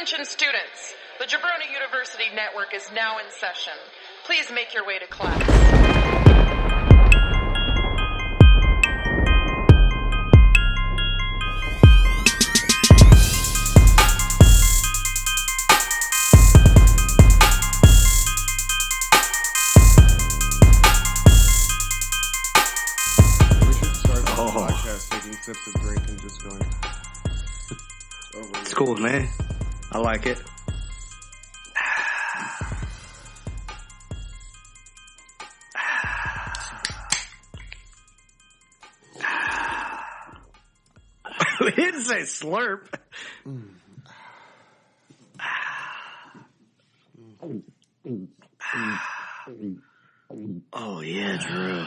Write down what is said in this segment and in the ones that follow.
Attention students, the Jabroni University Network is now in session. Please make your way to class. Sips of drink and just going over. It's cool, man. I like it. We didn't say slurp. Oh yeah, Drew.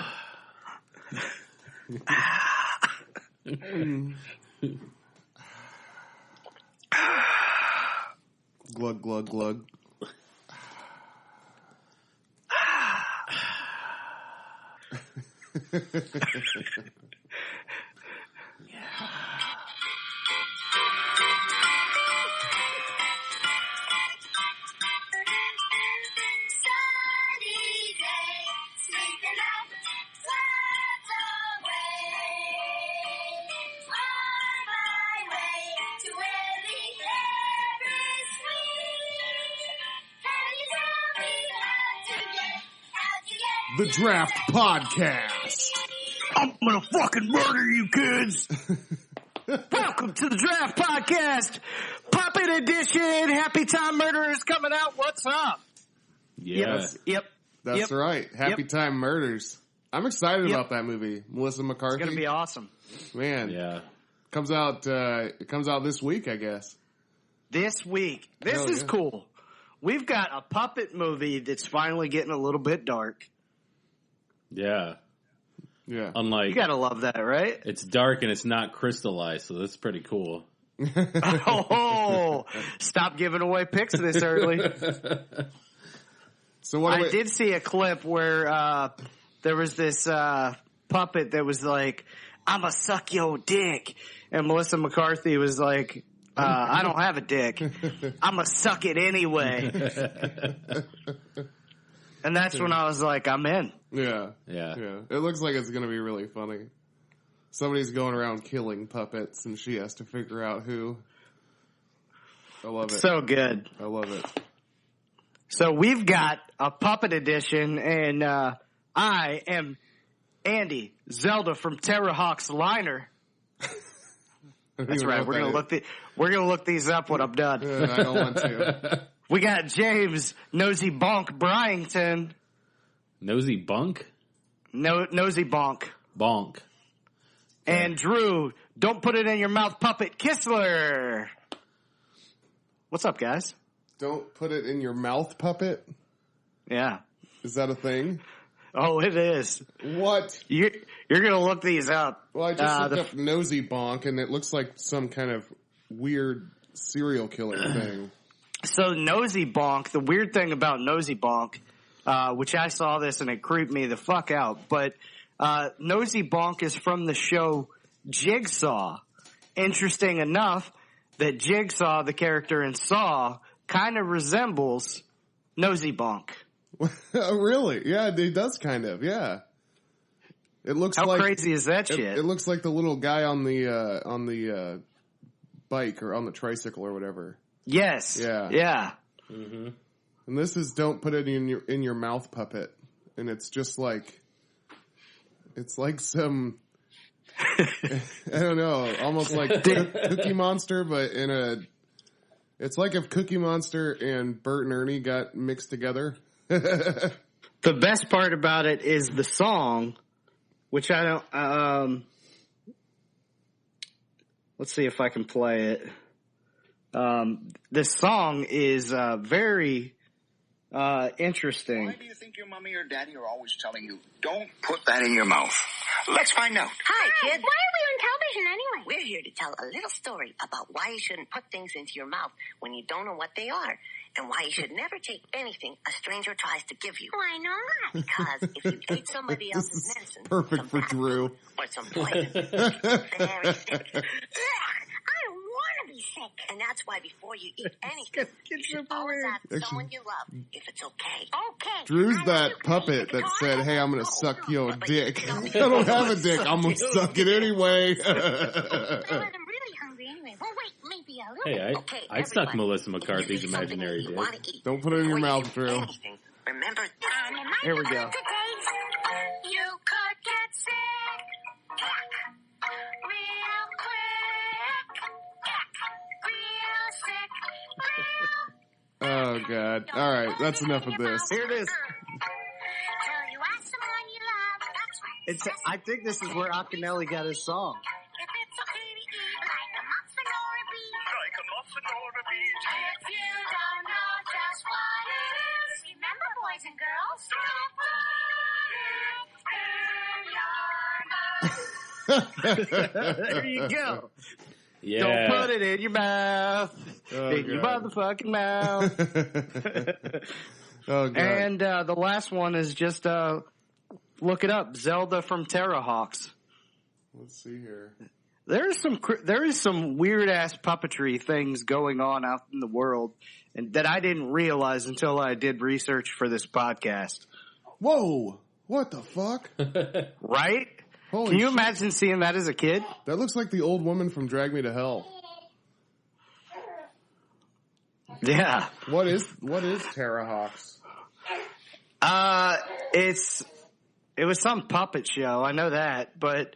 Glug, glug, glug. The Draft Podcast. I'm gonna fucking murder you kids. Welcome to the Draft Podcast, Puppet Edition. Happy Time Murderers coming out. What's up? Yeah. Yep. That's right. Happy Time Murders. I'm excited about that movie. Melissa McCarthy. It's gonna be awesome. Man. Yeah. Comes out this week, I guess. This week. This is cool. We've got a puppet movie that's finally getting a little bit dark. Yeah. Yeah. Unlike, you gotta love that, right? It's dark and it's not crystallized, so that's pretty cool. Oh, stop giving away picks this early. So what? I did see a clip where there was this puppet that was like, "I'ma suck your dick," and Melissa McCarthy was like, "I don't have a dick. I'ma suck it anyway." And that's when I was like, I'm in. Yeah. It looks like it's going to be really funny. Somebody's going around killing puppets, and she has to figure out who. I love it. So good. I love it. So we've got a puppet edition, and I am Andy Zelda from Terrahawk's Liner. That's right. We're gonna look these up when I'm done. I don't want to. We got James Nosy Bonk Bryington. Nosy Bunk? Nosy Bonk. Bonk. And Drew, Don't Put It in Your Mouth Puppet Kistler. What's up, guys? Don't put it in your mouth, puppet? Yeah. Is that a thing? Oh, it is. What? You're going to look these up. Well, I just looked up Nosy Bonk, and it looks like some kind of weird serial killer thing. So Nosy Bonk, the weird thing about Nosy Bonk, which I saw this and it creeped me the fuck out, but Nosy Bonk is from the show Jigsaw. Interesting enough that Jigsaw, the character in Saw, kind of resembles Nosy Bonk. Really? Yeah, it does kind of, yeah. It looks How like... How crazy is that shit? It looks like the little guy on the bike or on the tricycle or whatever. Yes. Yeah. Mm-hmm. And this is Don't Put It in Your Mouth, Puppet. And it's just like, it's like some, I don't know, almost like Cookie Monster, but it's like if Cookie Monster and Bert and Ernie got mixed together. The best part about it is the song, which I don't, let's see if I can play it. This song is very interesting. Why do you think your mommy or daddy are always telling you, don't put that in your mouth? Let's find out. Hi, kids. Why are we on television anyway? We're here to tell a little story about why you shouldn't put things into your mouth when you don't know what they are, and why you should never take anything a stranger tries to give you. Why not? Because if you ate somebody else's medicine, Perfect for Drew. Or some poison, very sick. I don't want to be sick. And that's why before you eat anything, you should always ask someone you love if it's okay. Okay. Drew's that puppet that said, "Hey, I'm gonna suck your dick." I don't have a dick. I'm gonna suck it anyway. I'm really hungry anyway. Well, wait, maybe a little. Hey, I'd suck Melissa McCarthy's imaginary dick. Don't put it in your mouth, Drew. Remember, Here we go. you could get sick real quick. Real sick. Oh God! All right, that's enough of this. Here it is. Till you ask someone you love. That's right. It's. I think this is where Akinelli got his song. If it's okay to eat like a muffin or a bee. Like a muffin or a bee. If you don't know just what it is, remember, boys and girls, There you go. Yeah. Don't put it in your mouth. Oh, In your God. motherfucking mouth. Oh God! And the last one is just look it up. Zelda from Terrahawks. Let's see here. There is some weird ass puppetry things going on out in the world, and that I didn't realize until I did research for this podcast. Whoa! What the fuck? Right? Holy Can you shit. imagine seeing that as a kid? That looks like the old woman from Drag Me to Hell. Yeah. What is Terrahawks? It was some puppet show. I know that, but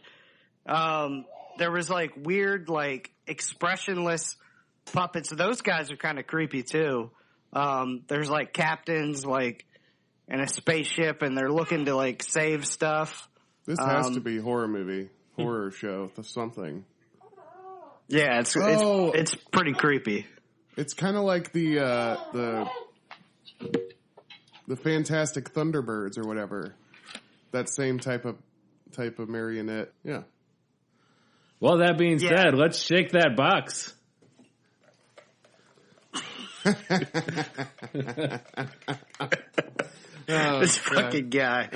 there was like weird, like expressionless puppets. Those guys are kind of creepy too. There's like captains, like in a spaceship, and they're looking to like save stuff. This has to be horror show, something. Yeah, it's pretty creepy. It's kind of like the Fantastic Thunderbirds or whatever. That same type of marionette. Yeah. Well, that being said, let's shake that box. This fucking guy.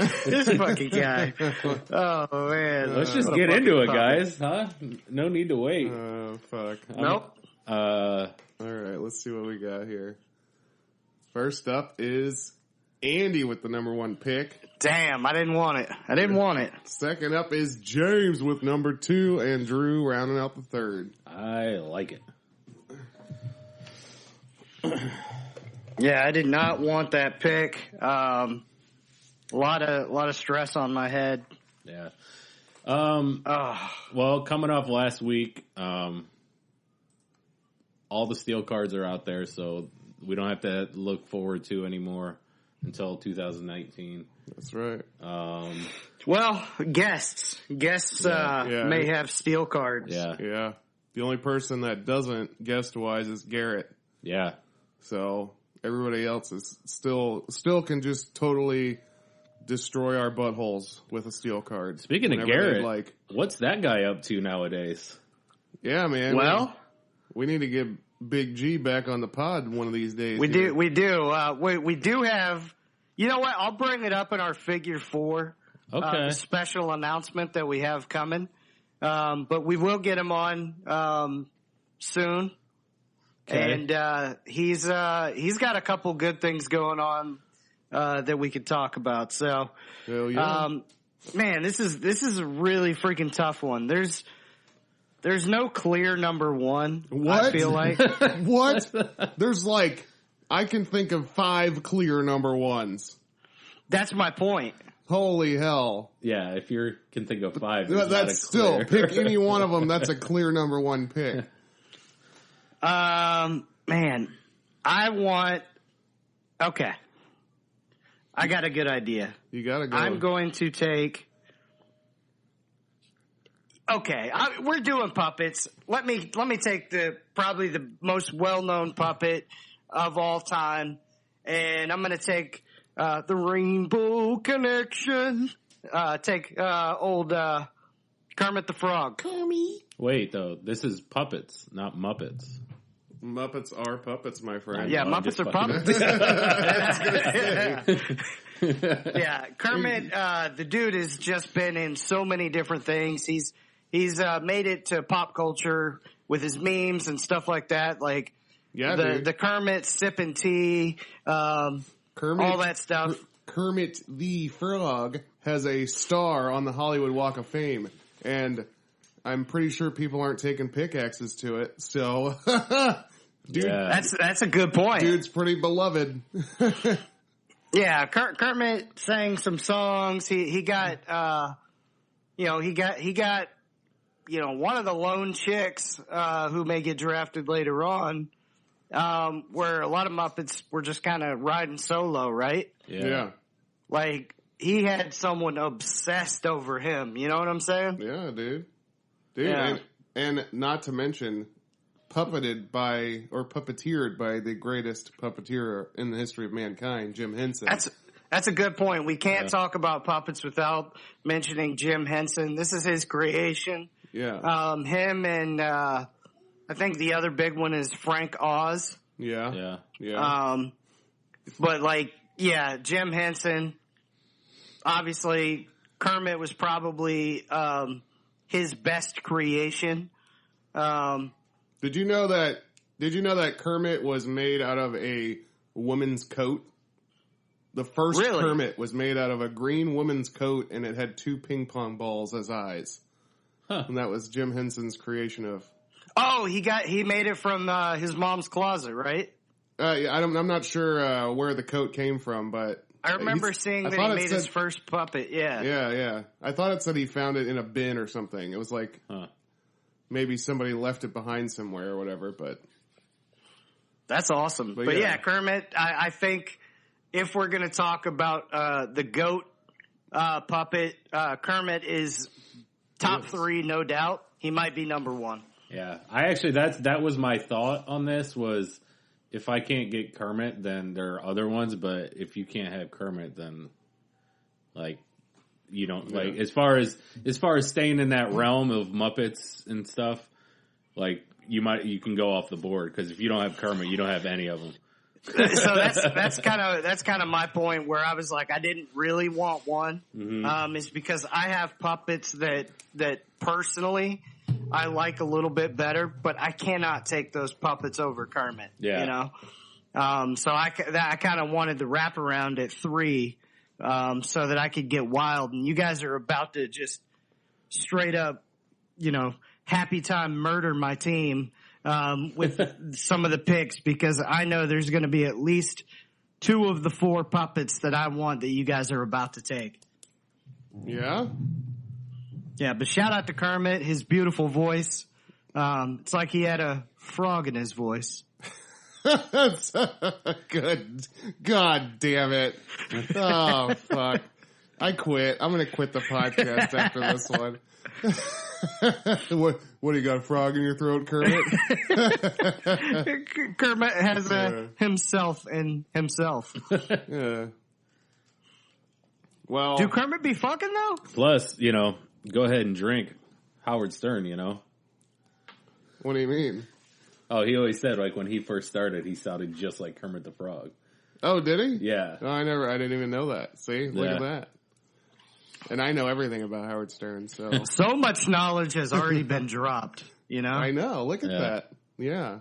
Oh man. Let's just get into it, guys. Huh? No need to wait. Oh fuck. Nope. All right, let's see what we got here. First up is Andy with the number 1 pick. Damn, I didn't want it. Second up is James with number 2, and Drew rounding out the third. I like it. Yeah, I did not want that pick. A lot of stress on my head. Yeah. Well, coming off last week, all the steel cards are out there, so we don't have to look forward to anymore until 2019. That's right. Well, guests may have steel cards. Yeah. Yeah. The only person that doesn't, guest-wise, is Garrett. Yeah. So everybody else is still can just totally destroy our buttholes with a steel card. Speaking of Whenever Garrett, they'd like. what's that guy up to nowadays? Yeah, man. Well, we need to get Big G back on the pod one of these days. we here. do. We do have. You know what? I'll bring it up in our Figure 4 special announcement that we have coming. But we will get him on soon. Okay. And he's got a couple good things going on that we could talk about. So, Hell yeah. man, this is a really freaking tough one. There's no clear number 1. What? I feel like What? There's I can think of 5 clear number 1s. that's my point. Holy hell. Yeah, if you can think of 5. there's not a That's still, clear. pick any one of them. That's a clear number 1 pick. Man, okay. I got a good idea. You gotta go. I'm going to take. Okay, we're doing puppets. Let me take probably the most well-known puppet of all time, and I'm going to take the Rainbow Connection. Take old Kermit the Frog. Wait, though, this is puppets, not Muppets. Muppets are puppets, my friend. Yeah, I'm Muppets just are puppets. Yeah, Kermit, the dude has just been in so many different things. He's He's made it to pop culture with his memes and stuff like that. Like the Kermit sipping tea, Kermit, all that stuff. Kermit the Frog has a star on the Hollywood Walk of Fame, and I'm pretty sure people aren't taking pickaxes to it. So, dude, that's a good point. Dude's pretty beloved. Yeah, Kermit sang some songs. He got one of the lone chicks who may get drafted later on. Where a lot of Muppets were just kind of riding solo, right? Yeah. Like, he had someone obsessed over him. You know what I'm saying? Yeah, dude. Yeah. And not to mention, puppeteered by the greatest puppeteer in the history of mankind, Jim Henson. That's a good point. We can't talk about puppets without mentioning Jim Henson. This is his creation. Yeah. Him and I think the other big one is Frank Oz. Yeah. But Jim Henson. Obviously, Kermit was probably his best creation. Did you know that Kermit was made out of a woman's coat? The first Kermit was made out of a green woman's coat, and it had 2 ping pong balls as eyes. Huh. And that was Jim Henson's creation of. Oh, he made it from his mom's closet, right? I'm not sure where the coat came from, but I remember seeing that he made his first puppet. Yeah. Yeah. I thought it said he found it in a bin or something. It was like maybe somebody left it behind somewhere or whatever. But that's awesome. But yeah, Kermit. I think if we're going to talk about the goat puppet, Kermit is top 3, no doubt. He might be number 1. Yeah, that was my thought on this was if I can't get Kermit, then there are other ones. But if you can't have Kermit, then you don't like as far as staying in that realm of Muppets and stuff. Like you can go off the board because if you don't have Kermit, you don't have any of them. So that's kind of my point where I was like I didn't really want one. Mm-hmm. Is because I have puppets that personally I like a little bit better, but I cannot take those puppets over Kermit. Yeah. You know? So I kind of wanted the wraparound at 3, so that I could get wild. And you guys are about to just straight up, happy time murder my team, with some of the picks because I know there's going to be at least 2 of the 4 puppets that I want that you guys are about to take. Yeah. Yeah, but shout out to Kermit, his beautiful voice. It's like he had a frog in his voice. That's good. God damn it. Oh, fuck. I quit. I'm going to quit the podcast after this one. What do you got, a frog in your throat, Kermit? Kermit has himself in himself. Yeah. Well, do Kermit be fucking though? Plus, go ahead and drink Howard Stern, What do you mean? Oh, he always said, like, when he first started, he sounded just like Kermit the Frog. Oh, did he? Yeah. Oh, I didn't even know that. See? Look at that. And I know everything about Howard Stern, so. So much knowledge has already been dropped, I know. Look at that. Yeah.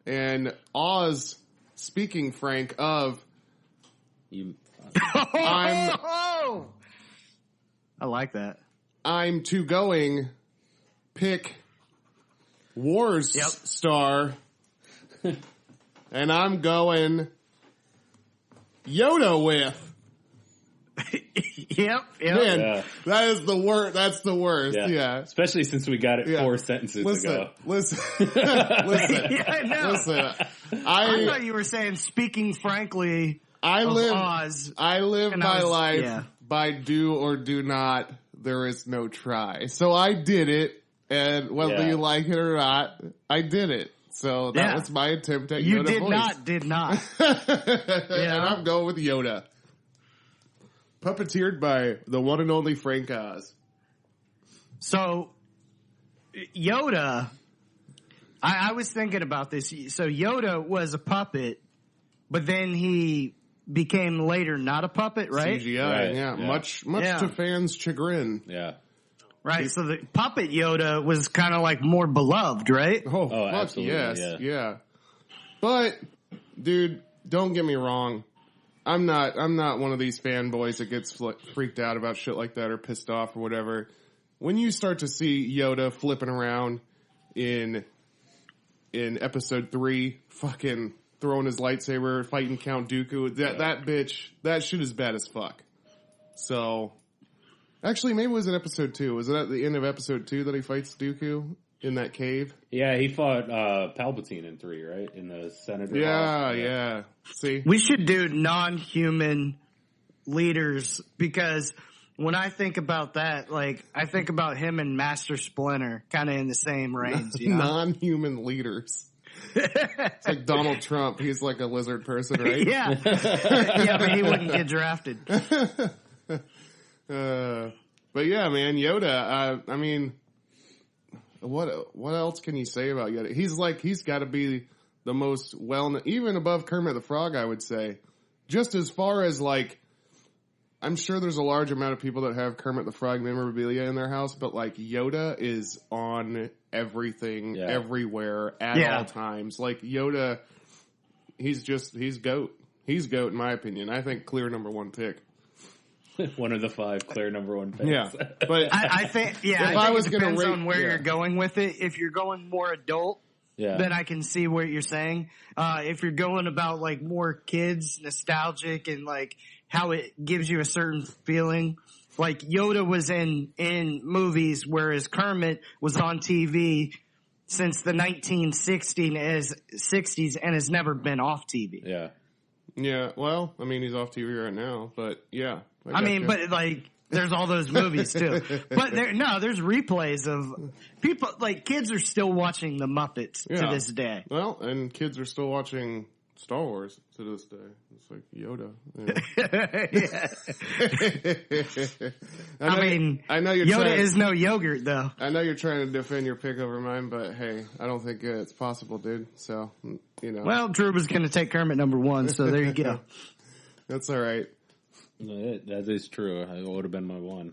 And Oz, speaking, Frank, of. I like that. I'm to going pick Wars star, and I'm going Yoda with. Yep. Man, that is the worst. That's the worst. Yeah. Especially since we got it 4 sentences ago. Listen. Yeah, I know. Listen. I thought you were saying, speaking frankly, Oz. I live my life by do or do not. There is no try. So I did it, and whether you like it or not, I did it. So that was my attempt at Yoda voice. Did not. And I'm going with Yoda. Puppeteered by the one and only Frank Oz. So, Yoda, I was thinking about this. So Yoda was a puppet, but then he became later not a puppet, right? CGI, Much to fans' chagrin. Yeah. Right, so the puppet Yoda was kind of like more beloved, right? Oh, fuck absolutely, yes, yeah. But, dude, don't get me wrong. I'm not one of these fanboys that gets freaked out about shit like that or pissed off or whatever. When you start to see Yoda flipping around in episode 3, fucking throwing his lightsaber, fighting Count Dooku, that bitch, that shit is bad as fuck. So, actually, maybe it was in episode 2. Was it at the end of episode 2 that he fights Dooku in that cave? Yeah, he fought Palpatine in 3, right? In the Senator. Yeah. See? We should do non-human leaders because when I think about that, like, I think about him and Master Splinter kind of in the same range. You know? Non-human leaders. It's like Donald Trump. He's like a lizard person, right? Yeah. Yeah, but he wouldn't get drafted. But yeah, man, Yoda, I mean, what else can you say about Yoda? He's got to be the most even above Kermit the Frog, I would say. Just as far as like, I'm sure there's a large amount of people that have Kermit the Frog memorabilia in their house, but like Yoda is on everything, everywhere, at all times. Like Yoda, he's GOAT. He's GOAT in my opinion. I think clear number 1 pick. One of the 5 clear number 1 picks. Yeah, but I think, if I was it going to depends rate on where you're going with it. If you're going more adult, then I can see what you're saying. If you're going about like more kids, nostalgic, and like how it gives you a certain feeling, like Yoda was in movies, whereas Kermit was on TV since the 1960s and has never been off TV. Yeah. Yeah, well, I mean, he's off TV right now, but yeah. I mean, but like, there's all those movies too. But there's replays of people, like kids are still watching the Muppets to this day. Well, and kids are still watching Star Wars to this day. It's like Yoda. I know you're Yoda is no yogurt though. I know you're trying to defend your pick over mine, but hey, I don't think it's possible, dude. So, you know. Well, Drew was going to take Kermit number 1, so there you go. That's all right. That is true. It would have been my 1.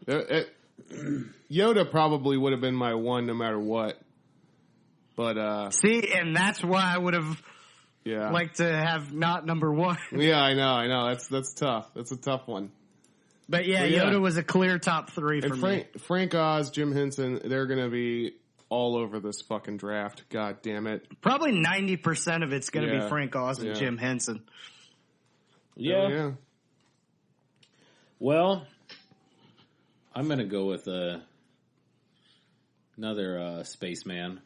Yoda probably would have been my 1 no matter what. But see, and that's why I would have liked to have not number 1. Yeah, I know. That's tough. That's a tough one. But Yoda was a clear top 3 for me. Frank Oz, Jim Henson, they're going to be all over this fucking draft. God damn it. Probably 90% of it's going to be Frank Oz and Jim Henson. Yeah. Well, I'm going to go with another spaceman.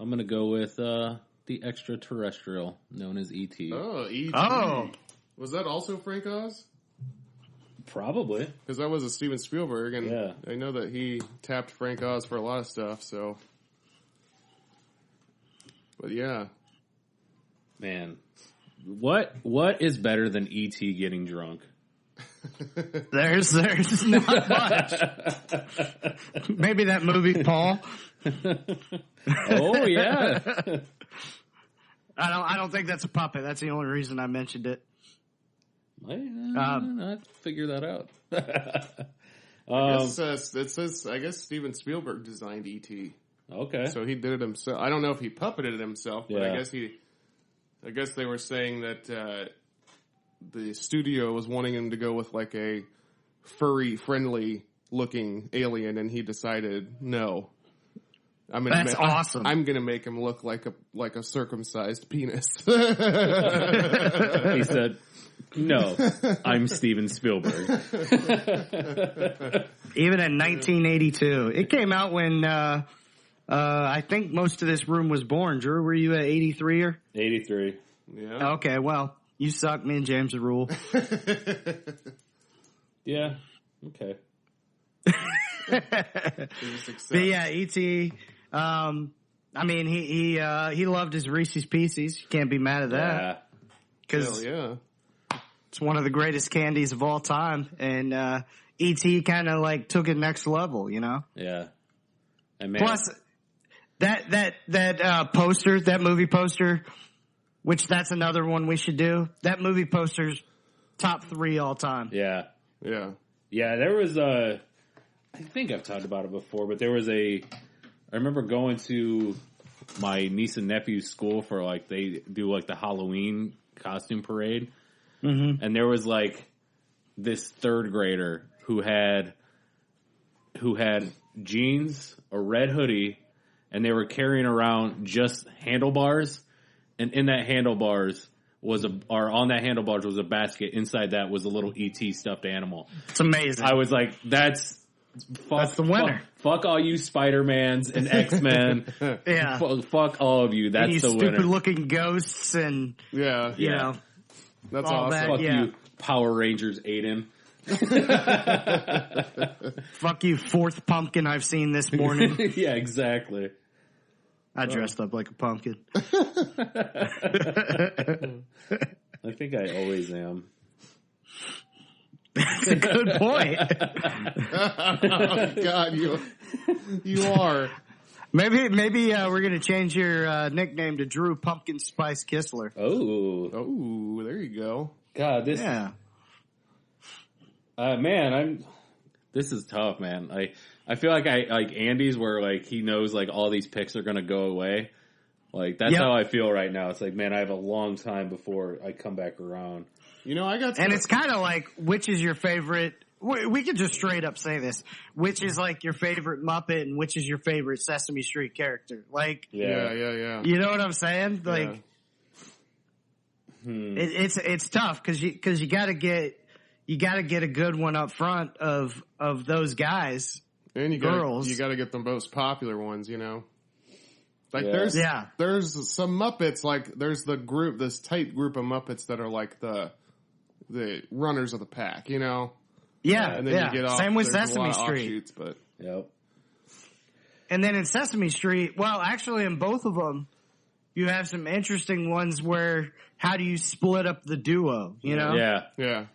I'm going to go with the extraterrestrial known as E.T. Oh, E.T. Oh. Was that also Frank Oz? Probably. Because that was a Steven Spielberg, and I know that he tapped Frank Oz for a lot of stuff, so. But yeah. Man. What is better than E.T. getting drunk? There's not much. Maybe that movie, Paul. Oh yeah. I don't think that's a puppet. That's the only reason I mentioned it. I figure that out. I guess Steven Spielberg designed E.T. Okay. So he did it himself. I don't know if he puppeted it himself, but I guess they were saying that the studio was wanting him to go with like a furry, friendly looking alien, and he decided no. That's awesome. I'm gonna make him look like a circumcised penis. He said, "No, I'm Steven Spielberg." Even in 1982, it came out when I think most of this room was born. Drew, were you at 83er? 83. Yeah. Okay, well, you suck. Me and James rule. Yeah. Okay. But yeah, E.T. I mean, he loved his Reese's Pieces. You can't be mad at that. Because it's one of the greatest candies of all time. And E.T. kind of like took it next level, you know? Yeah. And man, plus, that poster, that movie poster, which that's another one we should do. That movie poster's top 3 all time. Yeah. Yeah. Yeah, there was I think I've talked about it before, but I remember going to my niece and nephew's school for like, they do like the Halloween costume parade. Mm-hmm. And there was like this third grader who had jeans, a red hoodie, and they were carrying around just handlebars. And in that handlebars on that handlebars was a basket. Inside that was a little E.T. stuffed animal. It's amazing. I was like, that's the winner. Fuck all you Spider-Mans and X-Men. Yeah. Fuck all of you. That's and the winner. stupid looking ghosts and, you know. That's all awesome. that, Fuck you, Power Rangers Aiden. Fuck you, fourth pumpkin I've seen this morning. Yeah, exactly. I dressed up like a pumpkin. I think I always am. That's a good point. Oh, God, you are. Maybe we're gonna change your nickname to Drew Pumpkin Spice Kistler. Oh, there you go. God, this. Yeah. Man, this is tough, man. I feel like Andy's where like he knows like all these picks are gonna go away. Like that's how I feel right now. It's like, man, I have a long time before I come back around. You know, and it's kind of like, which is your favorite? We could just straight up say this. Which is like your favorite Muppet, and which is your favorite Sesame Street character? Like, yeah. You know what I'm saying? Like, it's tough because you got to get a good one up front of those guys. And you girls. You got to get the most popular ones, you know. Like there's some Muppets, like there's this tight group of Muppets that are like the runners of the pack, you know. Yeah, and then you get off. Same with there's Sesame a lot of Street. offshoots, but and then in Sesame Street, well, actually in both of them, you have some interesting ones where how do you split up the duo? You know? Yeah.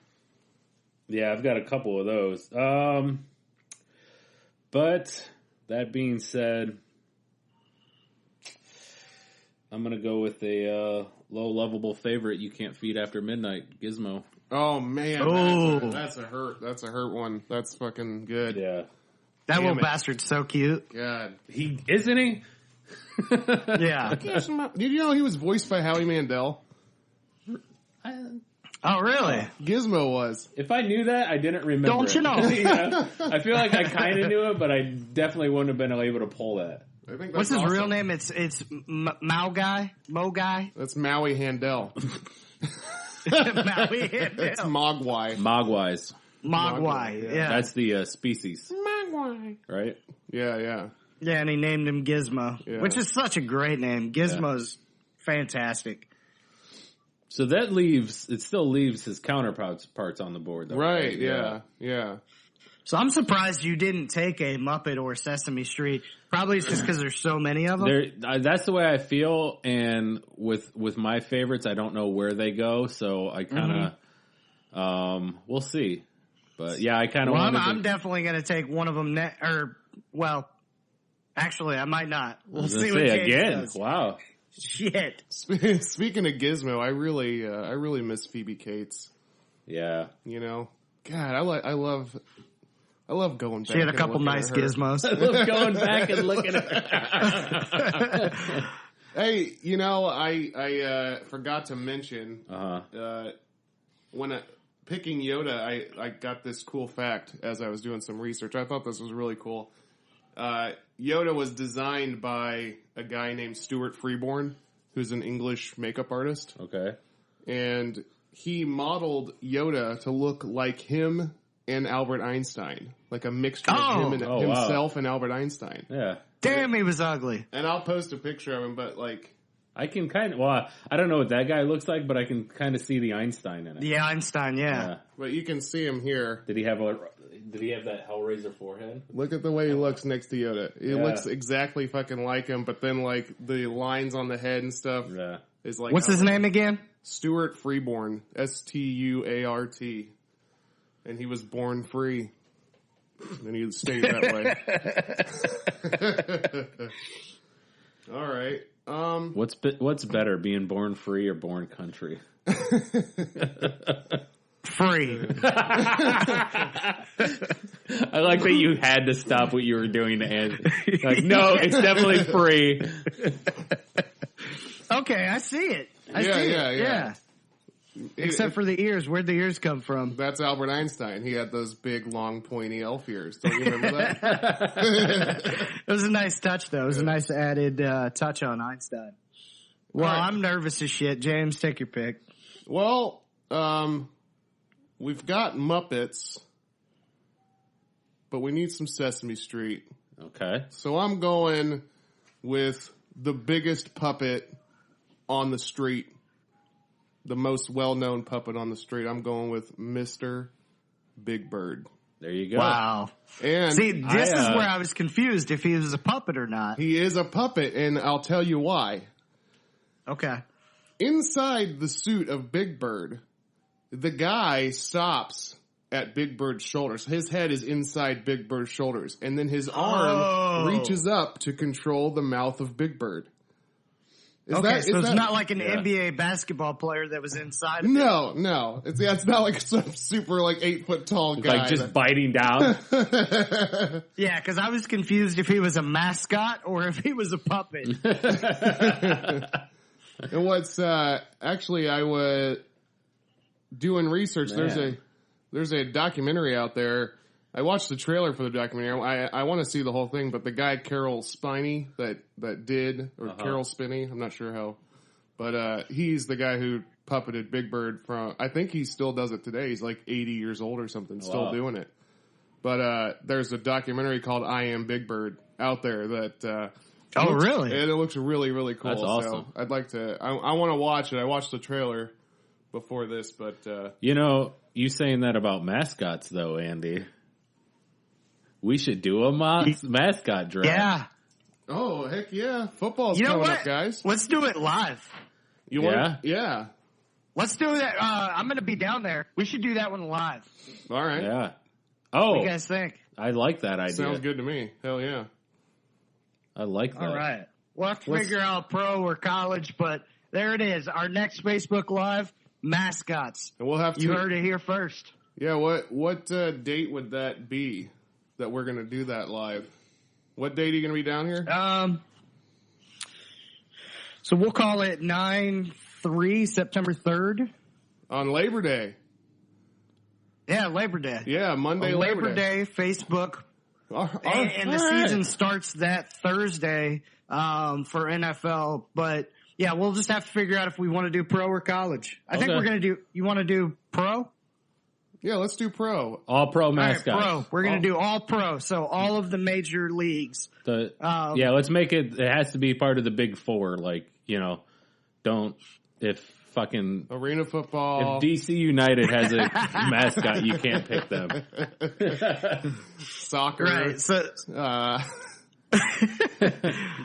I've got a couple of those. But that being said, I'm gonna go with a low lovable favorite. You can't feed after midnight, Gizmo. Oh man, that's a hurt. That's a hurt one. That's fucking good. Yeah, that little bastard's so cute. God, isn't he? Yeah. Did you know he was voiced by Howie Mandel? Oh, really? Gizmo was. If I knew that, I didn't remember. Don't you know? I feel like I kind of knew it, but I definitely wouldn't have been able to pull that. I think what's his real name? It's Mo Guy. That's Maui Handel. Maui Handel. It's Mogwai. Mogwai. Yeah, that's the species. Mogwai. Right? Yeah. Yeah, and he named him Gizmo, which is such a great name. Gizmo's fantastic. So that still leaves his counterparts on the board, though. Right, yeah. So I'm surprised you didn't take a Muppet or Sesame Street. Probably it's just because there's so many of them. That's the way I feel, and with my favorites, I don't know where they go, so I kind of, we'll see. But yeah, I kind of I'm definitely going to take one of them, actually, I might not. We'll see what James again. Does. Wow. Shit. Speaking of Gizmo, I really miss Phoebe Cates. Yeah. You know, God, I love going back. She had a couple nice gizmos. I love going back and looking at her. Hey, you know, I forgot to mention when picking Yoda, I got this cool fact as I was doing some research. I thought this was really cool. Yoda was designed by a guy named Stuart Freeborn, who's an English makeup artist. Okay. And he modeled Yoda to look like him and Albert Einstein. Like a mixture of him and himself and Albert Einstein. Yeah. Damn, he was ugly. And I'll post a picture of him, but like... I can kind of... Well, I don't know what that guy looks like, but I can kind of see the Einstein in it. The Einstein, yeah. But you can see him here. Did he have that Hellraiser forehead? Look at the way he looks next to Yoda. He looks exactly fucking like him, but then like the lines on the head and stuff is like... What's his name again? Stuart Freeborn. Stuart. And he was born free. And he stayed that way. All right. What's better, being born free or born country? free. I like that you had to stop what you were doing to answer. Like, no, it's definitely free. Okay, I see it. I see it. Yeah. Except for the ears. Where'd the ears come from? That's Albert Einstein. He had those big, long, pointy elf ears. Don't you remember that? It was a nice touch, though. It was a nice added touch on Einstein. Well, right. I'm nervous as shit. James, take your pick. Well, we've got Muppets, but we need some Sesame Street. Okay. So I'm going with the biggest puppet on the street. The most well-known puppet on the street. I'm going with Mr. Big Bird. There you go. Wow. And see, this is where I was confused if he was a puppet or not. He is a puppet, and I'll tell you why. Okay. Inside the suit of Big Bird, the guy stops at Big Bird's shoulders. His head is inside Big Bird's shoulders, and then his arm reaches up to control the mouth of Big Bird. So it's not like an NBA basketball player that was inside of No. It's not like some super 8 foot tall guy. Like just biting down. Yeah, because I was confused if he was a mascot or if he was a puppet. And what's actually I was doing research. Man. There's a documentary out there. I watched the trailer for the documentary. I want to see the whole thing, but the guy Carol Spinney that did, or Carol Spinney, I'm not sure how, but he's the guy who puppeted Big Bird from. I think he still does it today. He's like 80 years old or something, still doing it. But there's a documentary called "I Am Big Bird" out there that. Really? And it looks really, really cool. That's awesome. So I'd like to. I want to watch it. I watched the trailer before this, but You saying that about mascots, though, Andy? We should do a mascot draft. Yeah. Oh, heck yeah. Football's You know coming what? up, guys. Let's do it live. You want? Yeah. Let's do that. I'm going to be down there. We should do that one live. All right. Yeah. What Oh, do you guys think? I like that idea. Sounds good to me. Hell yeah. I like that. All right. We'll have to figure out pro or college, but there it is. Our next Facebook Live, mascots. And we'll have to. You heard it here first. Yeah. What date would that be that we're going to do that live? What date are you going to be down here? So we'll call it 9/3, September 3rd. On Labor Day. Yeah, Labor Day. Yeah, Monday, On Labor Day. Facebook. And the all right. season starts that Thursday for NFL. But, yeah, we'll just have to figure out if we want to do pro or college. I think we're going to do – you want to do pro? Yeah, let's do pro. All pro mascots. All right, pro. We're going to do all pro. So all of the major leagues. Yeah, let's make it. It has to be part of the big four. If fucking Arena football. If DC United has a mascot, you can't pick them. Soccer. Right. So,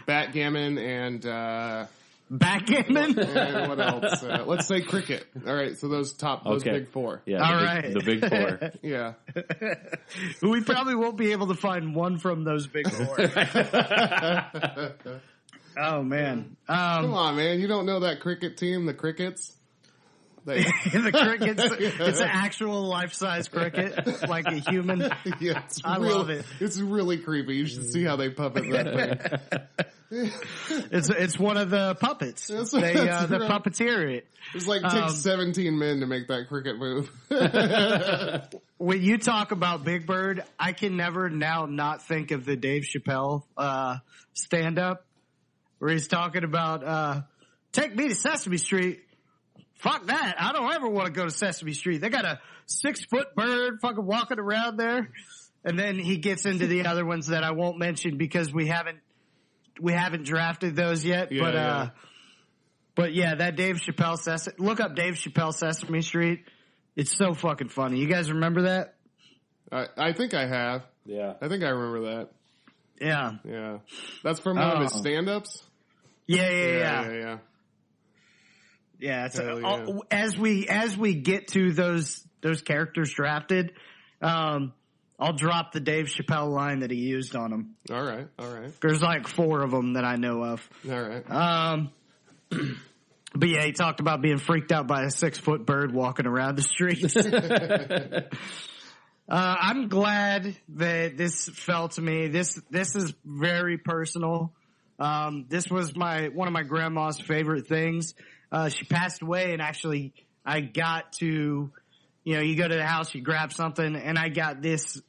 backgammon and backgammon. And what else? Let's say cricket. All right, so those big four. Yeah, all the big four. Yeah. We probably won't be able to find one from those big four. Oh man! Come on, man! You don't know that cricket team, the Crickets? The crickets. It's an actual life-size cricket, like a human. Yeah, I love it. It's really creepy. You should see how they puppet that thing. It's one of the puppets. The puppeteer it. It's like takes 17 men to make that cricket move. When you talk about Big Bird, I can never now not think of the Dave Chappelle stand-up where he's talking about take me to Sesame Street. Fuck that. I don't ever want to go to Sesame Street. They got a 6-foot bird fucking walking around there. And then he gets into the other ones that I won't mention because we haven't drafted those yet. Yeah, But yeah, that Dave Chappelle look up Dave Chappelle Sesame Street. It's so fucking funny. You guys remember that? I think I have. Yeah. I think I remember that. Yeah. Yeah. That's from one of his stand-ups? Yeah. Yeah, so as we get to those characters drafted, I'll drop the Dave Chappelle line that he used on them. All right. There's like 4 of them that I know of. All right. But yeah, he talked about being freaked out by a 6-foot bird walking around the streets. I'm glad that this fell to me. This is very personal. This was one of my grandma's favorite things. She passed away, and actually I got to, you go to the house, you grab something, and I got this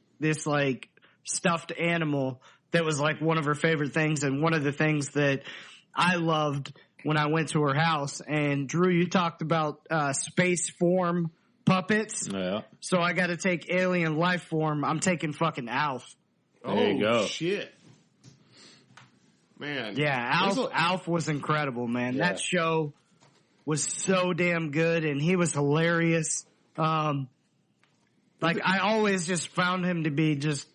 like stuffed animal that was like one of her favorite things, and one of the things that I loved when I went to her house. And Drew, you talked about space form puppets. Yeah. So I got to take alien life form. I'm taking fucking Alf. There you go. Shit. Man. Yeah, Alf was incredible, man. Yeah. That show was so damn good, and he was hilarious. I always just found him to be just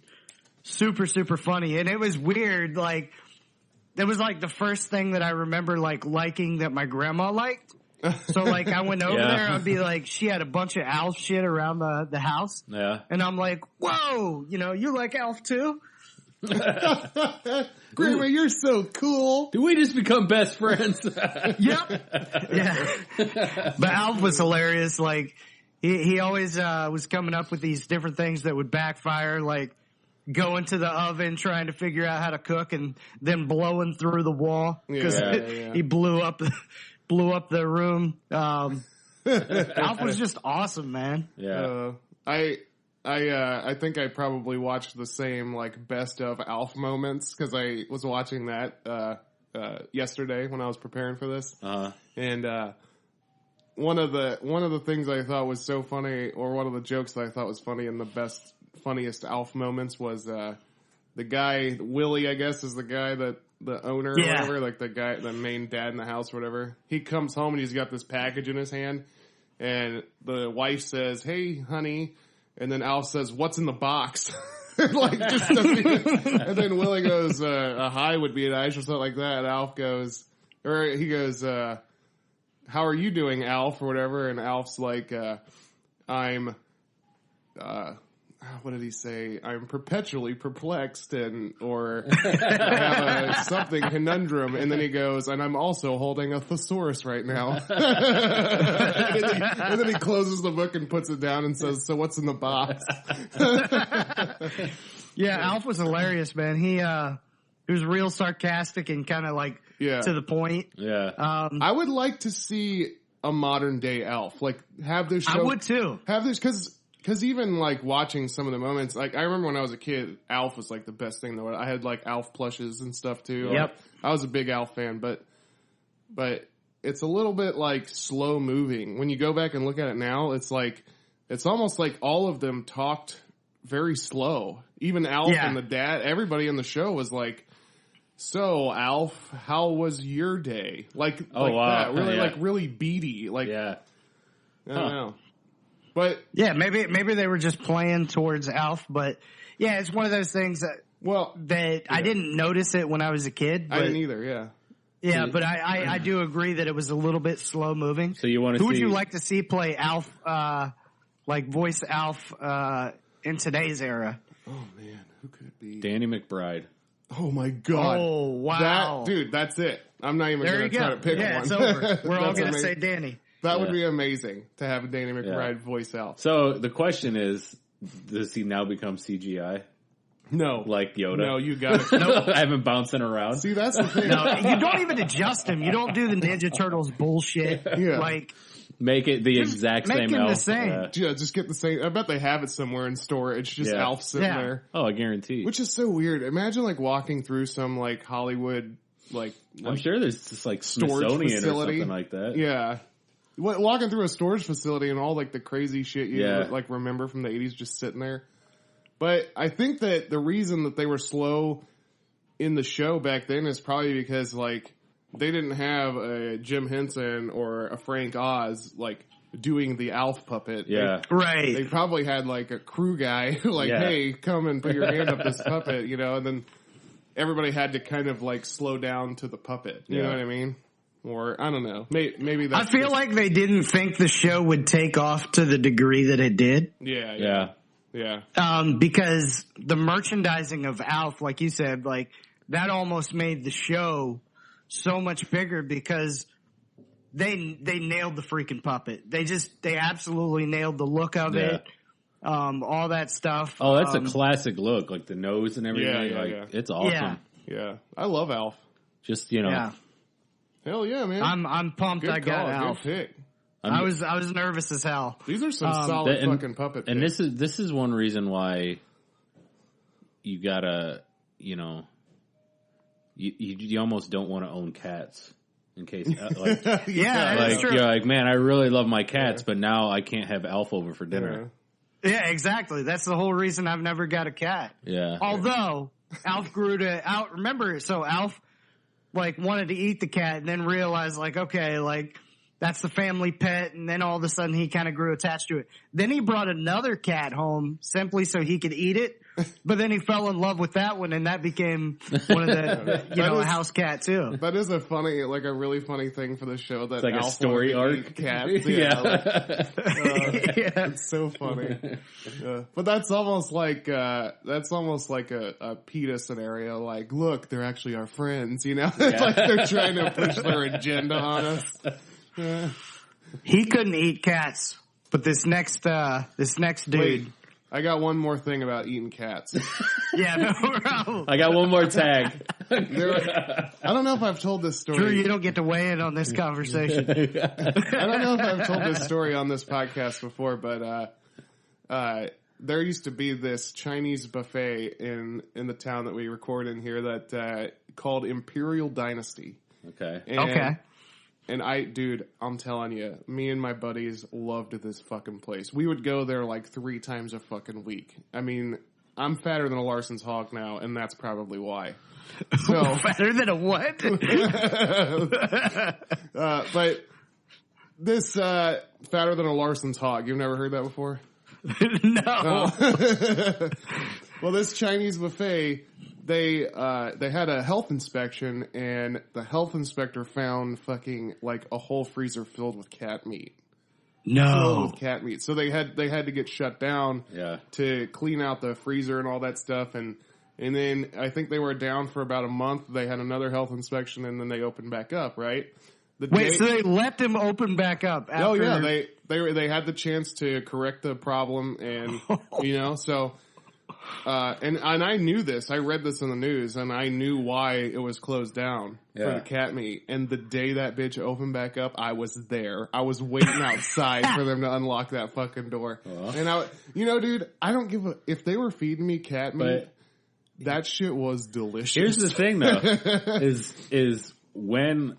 super, super funny. And it was weird, like, it was like the first thing that I remember liking that my grandma liked. So like I went over there, I'd be like, she had a bunch of Alf shit around the house. Yeah. And I'm like, whoa, you like Alf too? Grandma, you're so cool. Do we just become best friends? Yep. Yeah. But Alf was hilarious. Like he always was coming up with these different things that would backfire, like going to the oven trying to figure out how to cook and then blowing through the wall because he blew up the room. Alf was just awesome, man. Yeah. I think I probably watched the same like best of Alf moments because I was watching that yesterday when I was preparing for this. And one of the things I thought was so funny, or one of the jokes that I thought was funny, and the funniest Alf moments was the guy Willie, I guess, is the guy that the owner or whatever, like the main dad in the house or whatever. He comes home and he's got this package in his hand, and the wife says, "Hey, honey." And then Alf says, "What's in the box?" Like, just doesn't even, and then Willie goes, "A hi would be nice," or something like that. And Alf goes, he goes, "How are you doing, Alf?" or whatever. And Alf's like, "I'm, what did he say? I'm perpetually perplexed or I have something conundrum." And then he goes, "And I'm also holding a thesaurus right now." and then he closes the book and puts it down and says, "So what's in the box?" Yeah, Alf was hilarious, man. He was real sarcastic and kind of like to the point. Yeah. I would like to see a modern day Alf, like have this show. I would too. Have this because even like watching some of the moments, like I remember when I was a kid, Alf was like the best thing. I had like Alf plushes and stuff too. Yep. I was a big Alf fan, but it's a little bit like slow moving. When you go back and look at it now, it's almost like all of them talked very slow. Even Alf and the dad, everybody in the show was like, "So Alf, how was your day?" Like that, really like really beady. Like I don't know. But yeah, maybe they were just playing towards Alf, but yeah, it's one of those things that I didn't notice it when I was a kid. But, I didn't either. Yeah. Yeah, but I do agree that it was a little bit slow moving. So you want to Who would you like to see play Alf, like voice Alf, in today's era? Oh man, who could it be? Danny McBride. Oh my god. Oh wow, that's it. I'm not even going to try to pick one. It's over. We're all going to say Danny. That would be amazing to have a Danny McBride voice Alf. So the question is, does he now become CGI? No. Like Yoda? No, you got it. Nope. I haven't bouncing around. See, that's the thing. No, you don't even adjust him. You don't do the Ninja Turtles bullshit. Yeah. Like, make it the exact make same him Alf. the same. Yeah, just get the same. I bet they have it somewhere in storage. Just Alf sitting there. Oh, I guarantee. Which is so weird. Imagine like walking through some like Hollywood like I'm sure there's just like storage Smithsonian facility or something like that. Yeah. Walking through a storage facility and all like the crazy shit you like remember from the 80s just sitting there. But I think that the reason that they were slow in the show back then is probably because like they didn't have a Jim Henson or a Frank Oz like doing the Alf puppet. Yeah. right. They probably had like a crew guy like, "Hey, come and put your hand up this puppet," and then everybody had to kind of like slow down to the puppet. You know what I mean? Or I don't know. Maybe that's I feel like they didn't think the show would take off to the degree that it did. Yeah. Because the merchandising of Alf, like you said, like that almost made the show so much bigger because they nailed the freaking puppet. They absolutely nailed the look of it. All that stuff. Oh, that's a classic look, like the nose and everything. It's awesome. Yeah. I love Alf. Just, you know. Yeah. Hell yeah, man. I'm pumped. Good I got call. Alf. Good pick. I was nervous as hell. These are some solid fucking puppet picks. And this is one reason why you gotta, you know, you almost don't want to own cats in case, like, that's true. you're like, man, I really love my cats, but now I can't have Alf over for dinner. Yeah, exactly. That's the whole reason I've never got a cat. Yeah. Although Alf grew to out. Remember, so Alf like wanted to eat the cat and then realized like, okay, like that's the family pet. And then all of a sudden he kind of grew attached to it. Then he brought another cat home simply so he could eat it. But then he fell in love with that one, and that became one of the, a house cat too. That is a really funny thing for the show. That it's like Alf a story arc. Cats. It's so funny. But that's almost like a PETA scenario. Like, look, they're actually our friends. You know, it's like they're trying to push their agenda on us. He couldn't eat cats, but this next dude. Wait. I got one more thing about eating cats. Yeah, no problem. I got one more tag. I don't know if I've told this story. Drew, you don't get to weigh in on this conversation. I don't know if I've told this story on this podcast before, but there used to be this Chinese buffet in the town that we record in here that called Imperial Dynasty. Okay. And I'm telling you, me and my buddies loved this fucking place. We would go there like 3 times a fucking week. I mean, I'm fatter than a Larson's hog now, and that's probably why. So fatter than a what? But this fatter than a Larson's hog. You've never heard that before? No. Well, this Chinese buffet, they had a health inspection, and the health inspector found fucking like a whole freezer filled with cat meat. Filled with cat meat. So they had to get shut down to clean out the freezer and all that stuff, and then I think they were down for about a month. They had another health inspection, and then they opened back up, right? So they let them open back up after... Oh yeah, they had the chance to correct the problem, and so and I knew this. I read this in the news, and I knew why it was closed down for the cat meat. And the day that bitch opened back up, I was there. I was waiting outside for them to unlock that fucking door. And dude, I don't give a if they were feeding me cat meat. That shit was delicious. Here's the thing, though, is when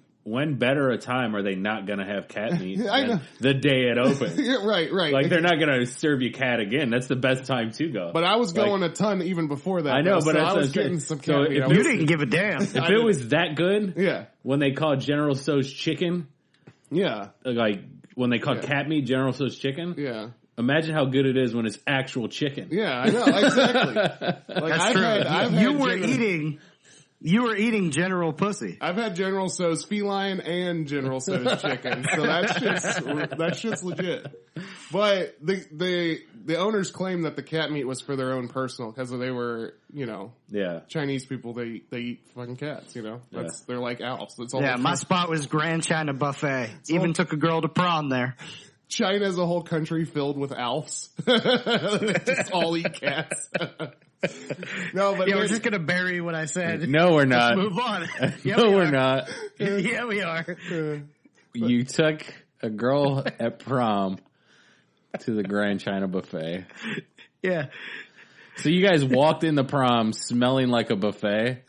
better a time are they not going to have cat meat than the day it opens? Right. Like, they're not going to serve you cat again. That's the best time to go. But I was going a ton even before that. I know, but I was getting some cat meat. You didn't give a damn. If it was that good, when they called General Tso's chicken, like when they called cat meat General Tso's chicken, imagine how good it is when it's actual chicken. Yeah, I know, exactly. Like, That's true. You were eating General Pussy. I've had General Tso's feline and General Tso's chicken, so that shit's legit. But the owners claim that the cat meat was for their own personal, because they were, Chinese people. They eat fucking cats. They're like Alps. That's all. Yeah, my spot was Grand China Buffet. Even took a girl to prom there. China is a whole country filled with Alfs. They just all eat cats. No, but we're just gonna bury what I said. No, we're not. Let's move on. We're not. Yeah, we are. You took a girl at prom to the Grand China Buffet. Yeah. So you guys walked in the prom smelling like a buffet.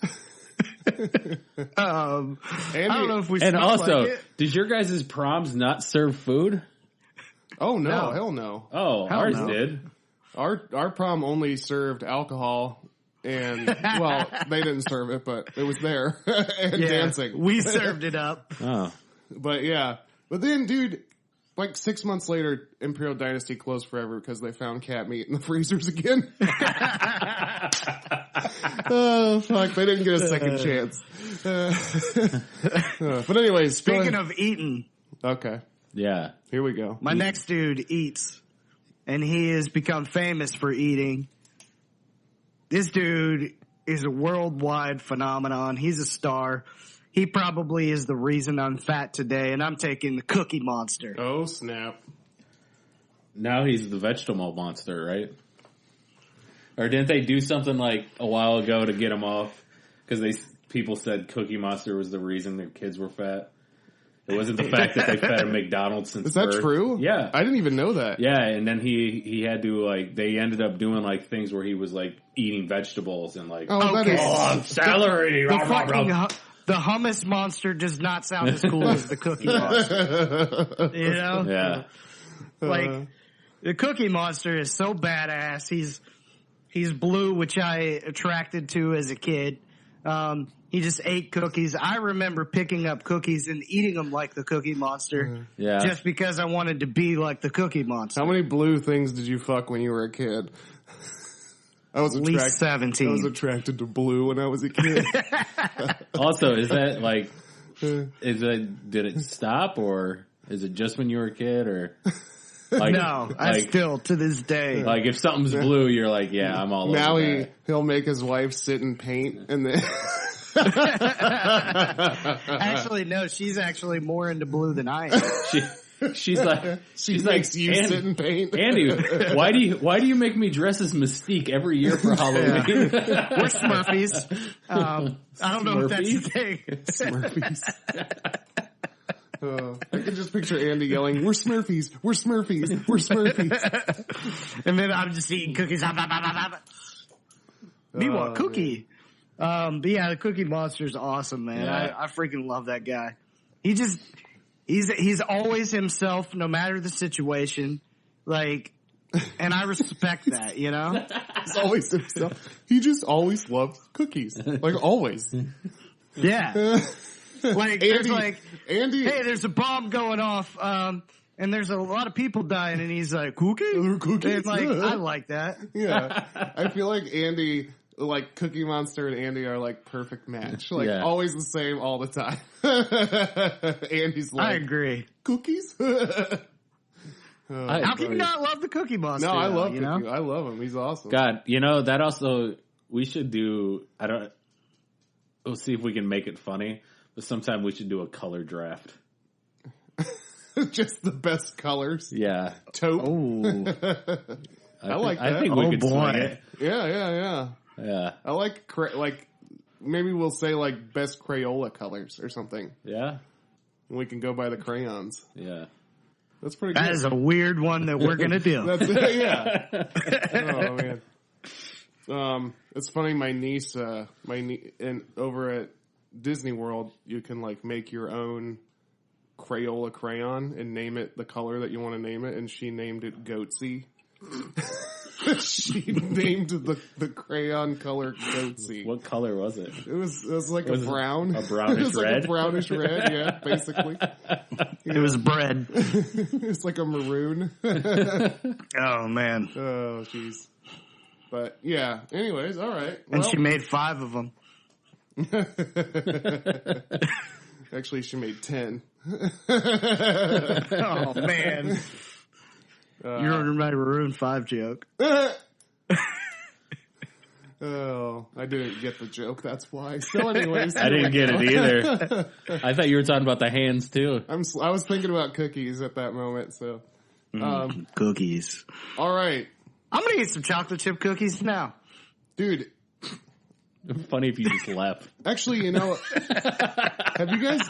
I don't know if we. And also, like it. Did your guys' proms not serve food? Oh no, hell no. Oh, ours did. Our prom only served alcohol, and they didn't serve it, but it was there and dancing. We served it up. Oh, but then, dude, like 6 months later, Imperial Dynasty closed forever because they found cat meat in the freezers again. Oh fuck! They didn't get a second chance. But anyways, speaking of eating, okay, here we go. My next dude eats. And he has become famous for eating. This dude is a worldwide phenomenon. He's a star. he probably is the reason I'm fat today, and I'm taking the Cookie Monster. Oh, snap. Now he's the vegetable monster, right? Or didn't they do something like a while ago to get him off? Because people said Cookie Monster was the reason their kids were fat. It wasn't the fact that they fed him McDonald's since Is that birth. true? Yeah. I didn't even know that. Yeah, and then he had to, like, they ended up doing, like, things where he was, like, eating vegetables and, like, Okay. celery. The hummus monster does not sound as cool as the Cookie Monster. You know? Yeah. Like, the Cookie Monster is so badass. He's blue, which I attracted to as a kid. He just ate cookies. I remember picking up cookies and eating them like the Cookie Monster. Yeah. Just because I wanted to be like the Cookie Monster. How many blue things did you fuck when you were a kid? I was At least 17. I was attracted to blue when I was a kid. Also, is that, like, did it stop, or is it just when you were a kid, or... Like, no, I still, to this day. Like, if something's blue, you're like, yeah, I'm all now over that. He'll make his wife sit and paint, and then... Actually, no, she's actually more into blue than I am. She's like, she makes you sit and paint. Andy, why do you make me dress as Mystique every year for Halloween? We're Smurfies. I don't know if that's the thing. Smurfies. I can just picture Andy yelling, "We're Smurfies! We're Smurfies! We're Smurfies!" And then I'm just eating cookies. Me want cookie. But yeah, the Cookie Monster is awesome, man. Yeah. I freaking love that guy. He's always himself, no matter the situation. Like, and I respect that, you know? He's always himself. He just always loved cookies. Like, always. Yeah. Like, there's Andy, hey, there's a bomb going off, and there's a lot of people dying, and he's like, cookies? And like, I like that. Yeah. I feel like Andy, like, Cookie Monster and Andy are like perfect match. Like, Yeah. always the same all the time. Andy's like, I agree. cookies? How can you not love the Cookie Monster? No, I though, love you Cookie. know? I love him. He's awesome. God, you know, that also, we should do, we'll see if we can make it funny, but sometime we should do a color draft. Just the best colors. Yeah. Taupe. Oh. I like that. I think we Oh, could boy. swing it. Yeah. Yeah. I like, maybe we'll say, like, best Crayola colors or something. Yeah. And we can go by the crayons. Yeah. That's pretty good. That is a weird one that we're going to do. That's it, yeah. Oh, man. It's funny, my niece, and over at Disney World, you can, like, make your own Crayola crayon and name it the color that you want to name it, and she named it Goatsy. She named the crayon color Goatsy. What color was it? It was like Was a it brown. a brownish It was like red? a brownish red, yeah, basically. It was bread. It's like a maroon. Oh, man. Oh, jeez. But, yeah. Anyways, all right. And Well, she made 5 of them. actually, she made 10. Oh, man. You're under my Maroon 5 joke. Oh, I didn't get the joke. That's why. So, anyways, I didn't get it either. I thought you were talking about the hands too. I was thinking about cookies at that moment. So, Cookies. all right, I'm going to eat some chocolate chip cookies now. dude. Funny if you just left. Actually, you know, have you guys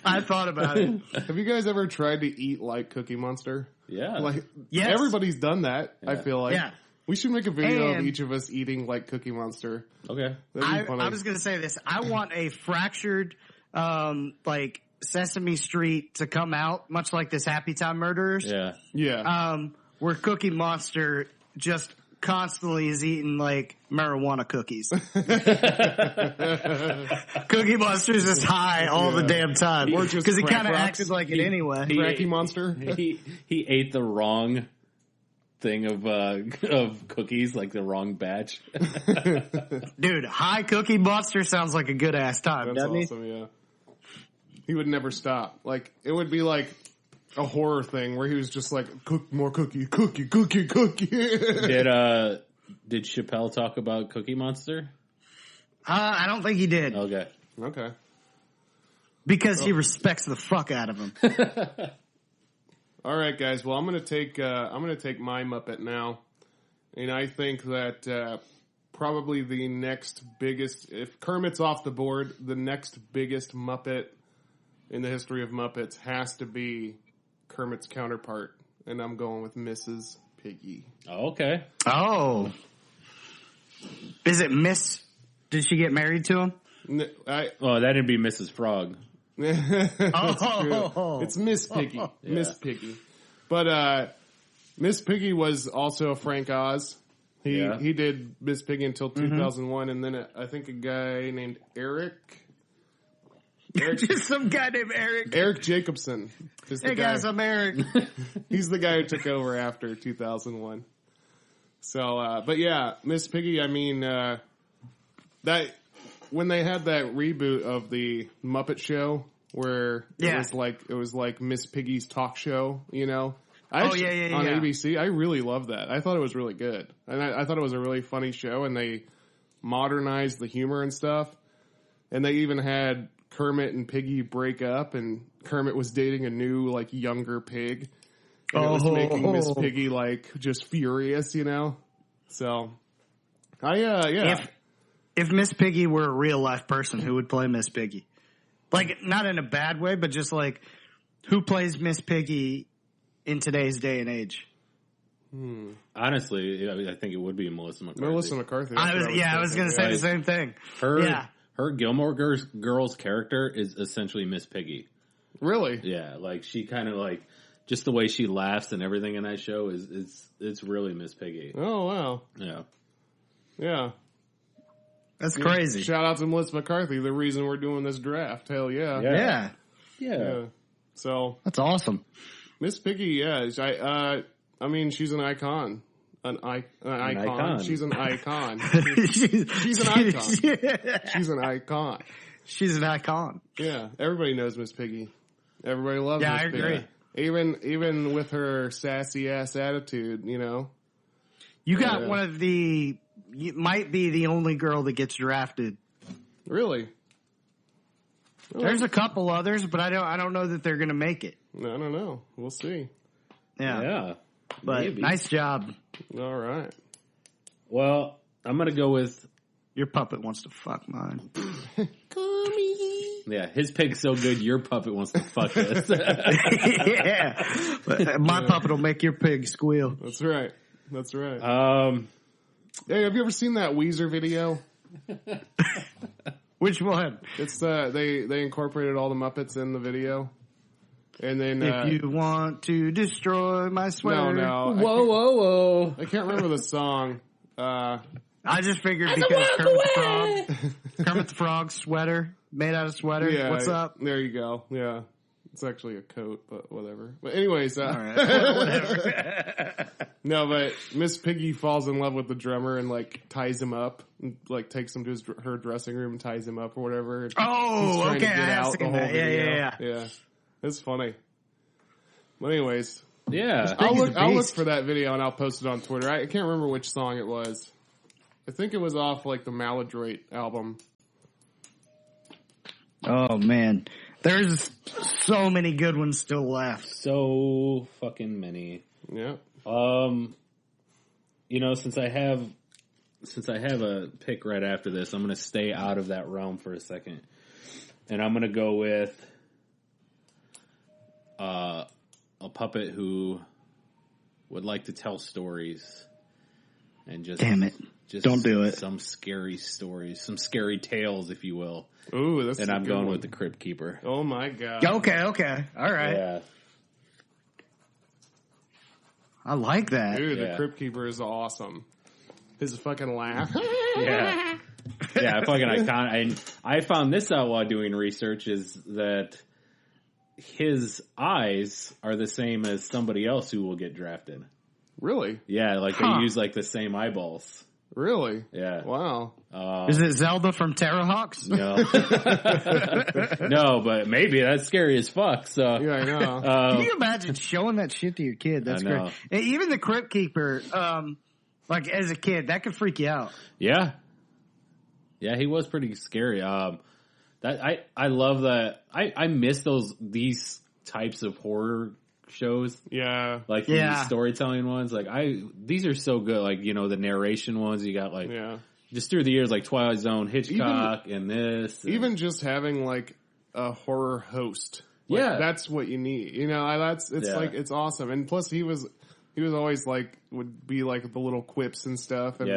about it. have you guys ever tried to eat like Cookie Monster? Yeah. Like, Yes. everybody's done that. I feel like. Yeah. We should make a video of And- each of us eating like Cookie Monster. Okay. That'd be funny. I was going to say this. I want a fractured, like, Sesame Street to come out, much like this Happy Time Murderers. Yeah. Yeah. Where Cookie Monster just constantly is eating, like, marijuana cookies. Cookie Monster's just high all the damn time. Or just because he crack kind of rocks. acted like it anyway. Cracky Monster. He ate the wrong thing of cookies, like the wrong batch. Dude, high Cookie Monster sounds like a good ass time, That's doesn't awesome, yeah. He would never stop. Like, it would be like a horror thing where he was just like, cook more cookie. Did Chappelle talk about Cookie Monster? I don't think he did. Okay. Okay. Because he respects the fuck out of him. All right, guys. Well, I'm gonna take my Muppet now, and I think that probably the next biggest, if Kermit's off the board, the next biggest Muppet in the history of Muppets has to be Kermit's counterpart, and I'm going with Mrs. Piggy. Oh, okay. Oh. Is it Miss? Did she get married to him? That'd be Mrs. Frog. Oh. It's Miss Piggy. Yeah. Miss Piggy. But Miss Piggy was also Frank Oz. He did Miss Piggy until 2001, and then I think a guy named Eric. Just some guy named Eric. Eric Jacobson. Is the Hey guy. guys, I'm Eric. He's the guy who took over after 2001. So, but yeah, Miss Piggy. I mean, that when they had that reboot of the Muppet Show, where it was like Miss Piggy's talk show, you know. On ABC. I really loved that. I thought it was really good, and I thought it was a really funny show. And they modernized the humor and stuff, and they even had Kermit and Piggy break up, and Kermit was dating a new, like, younger pig. And it was making Miss Piggy, like, just furious, you know? So, If Miss Piggy were a real life person, who would play Miss Piggy? Like, not in a bad way, but just like, who plays Miss Piggy in today's day and age? Honestly, I think it would be Melissa McCarthy. Melissa McCarthy. I was going to say the same thing. Her Gilmore Girls character is essentially Miss Piggy. Really? Yeah, like she kind of like just the way she laughs and everything in that show it's really Miss Piggy. Oh wow. Yeah. That's crazy. Shout out to Melissa McCarthy, the reason we're doing this draft. Hell yeah. Yeah. So that's awesome. Miss Piggy, I mean, she's an icon. An icon. She's an icon. She's an icon. She's an icon. She's an icon. Yeah, everybody knows Miss Piggy. Everybody loves Miss Piggy. Yeah, I agree. Even with her sassy ass attitude, you know. You got one of you might be the only girl that gets drafted. Really? There's a couple others, but I don't know that they're going to make it. I don't know. We'll see. Yeah. But maybe. Nice job. All right. Well, I'm going to go with... Your puppet wants to fuck mine. Yeah, his pig's so good, your puppet wants to fuck us. Yeah. But my puppet will make your pig squeal. That's right. Hey, have you ever seen that Weezer video? Which one? It's they incorporated all the Muppets in the video. And then if you want to destroy my sweater. No. Whoa. I can't remember the song. I just figured because Kermit the Frog sweater, made out of sweater. Yeah, What's up? There you go. Yeah. It's actually a coat, but whatever. But anyways, all right. Whatever. No, but Miss Piggy falls in love with the drummer and like ties him up, and, like takes him to her dressing room and ties him up or whatever. Oh, okay. I have seen that. Yeah. It's funny. But anyways, yeah, I'll look for that video and I'll post it on Twitter. I can't remember which song it was. I think it was off like the Maladroit album. Oh man, there's so many good ones still left. So fucking many. Yeah. You know, since I have a pick right after this, I'm going to stay out of that realm for a second, and I'm going to go with a puppet who would like to tell stories and just damn it. Just don't do it. Some scary stories, some scary tales, if you will. Ooh, that's and I'm going one. with the Crypt Keeper. Oh my god. Okay. All right. Yeah. I like that. Dude, the Crypt Keeper is awesome. His fucking laugh. Yeah, fucking icon. I found this out while doing research is that his eyes are the same as somebody else who will get drafted. Really? Yeah, like they use like the same eyeballs. Really? Yeah. Wow. Is it Zelda from Terrahawks? No. No, but maybe that's scary as fuck. So yeah, I know. Can you imagine showing that shit to your kid? That's great. And even the Crypt Keeper, like as a kid, that could freak you out. Yeah. Yeah, he was pretty scary. That I love that. I miss these types of horror shows. Yeah. Like these storytelling ones. Like these are so good. Like, you know, the narration ones you got like just through the years, like Twilight Zone, Hitchcock, and this. And even just having like a horror host. Like, that's what you need. You know, like, it's awesome. And plus he was always like, would be like the little quips and stuff. And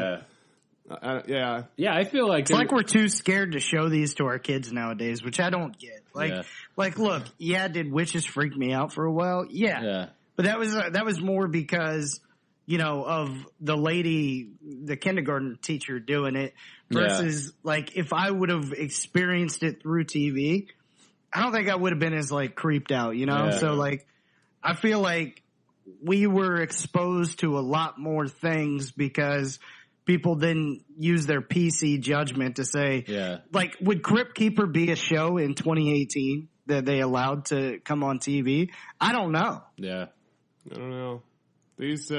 yeah. Yeah, I feel like it's like we're too scared to show these to our kids nowadays, which I don't get. Like, look, did witches freak me out for a while? Yeah. But that was more because, you know, of the lady, the kindergarten teacher doing it versus like if I would have experienced it through TV, I don't think I would have been as like creeped out, you know? So like, I feel like we were exposed to a lot more things because people didn't use their PC judgment to say, like, would Crypt Keeper be a show in 2018 that they allowed to come on TV? I don't know. Yeah. I don't know. These,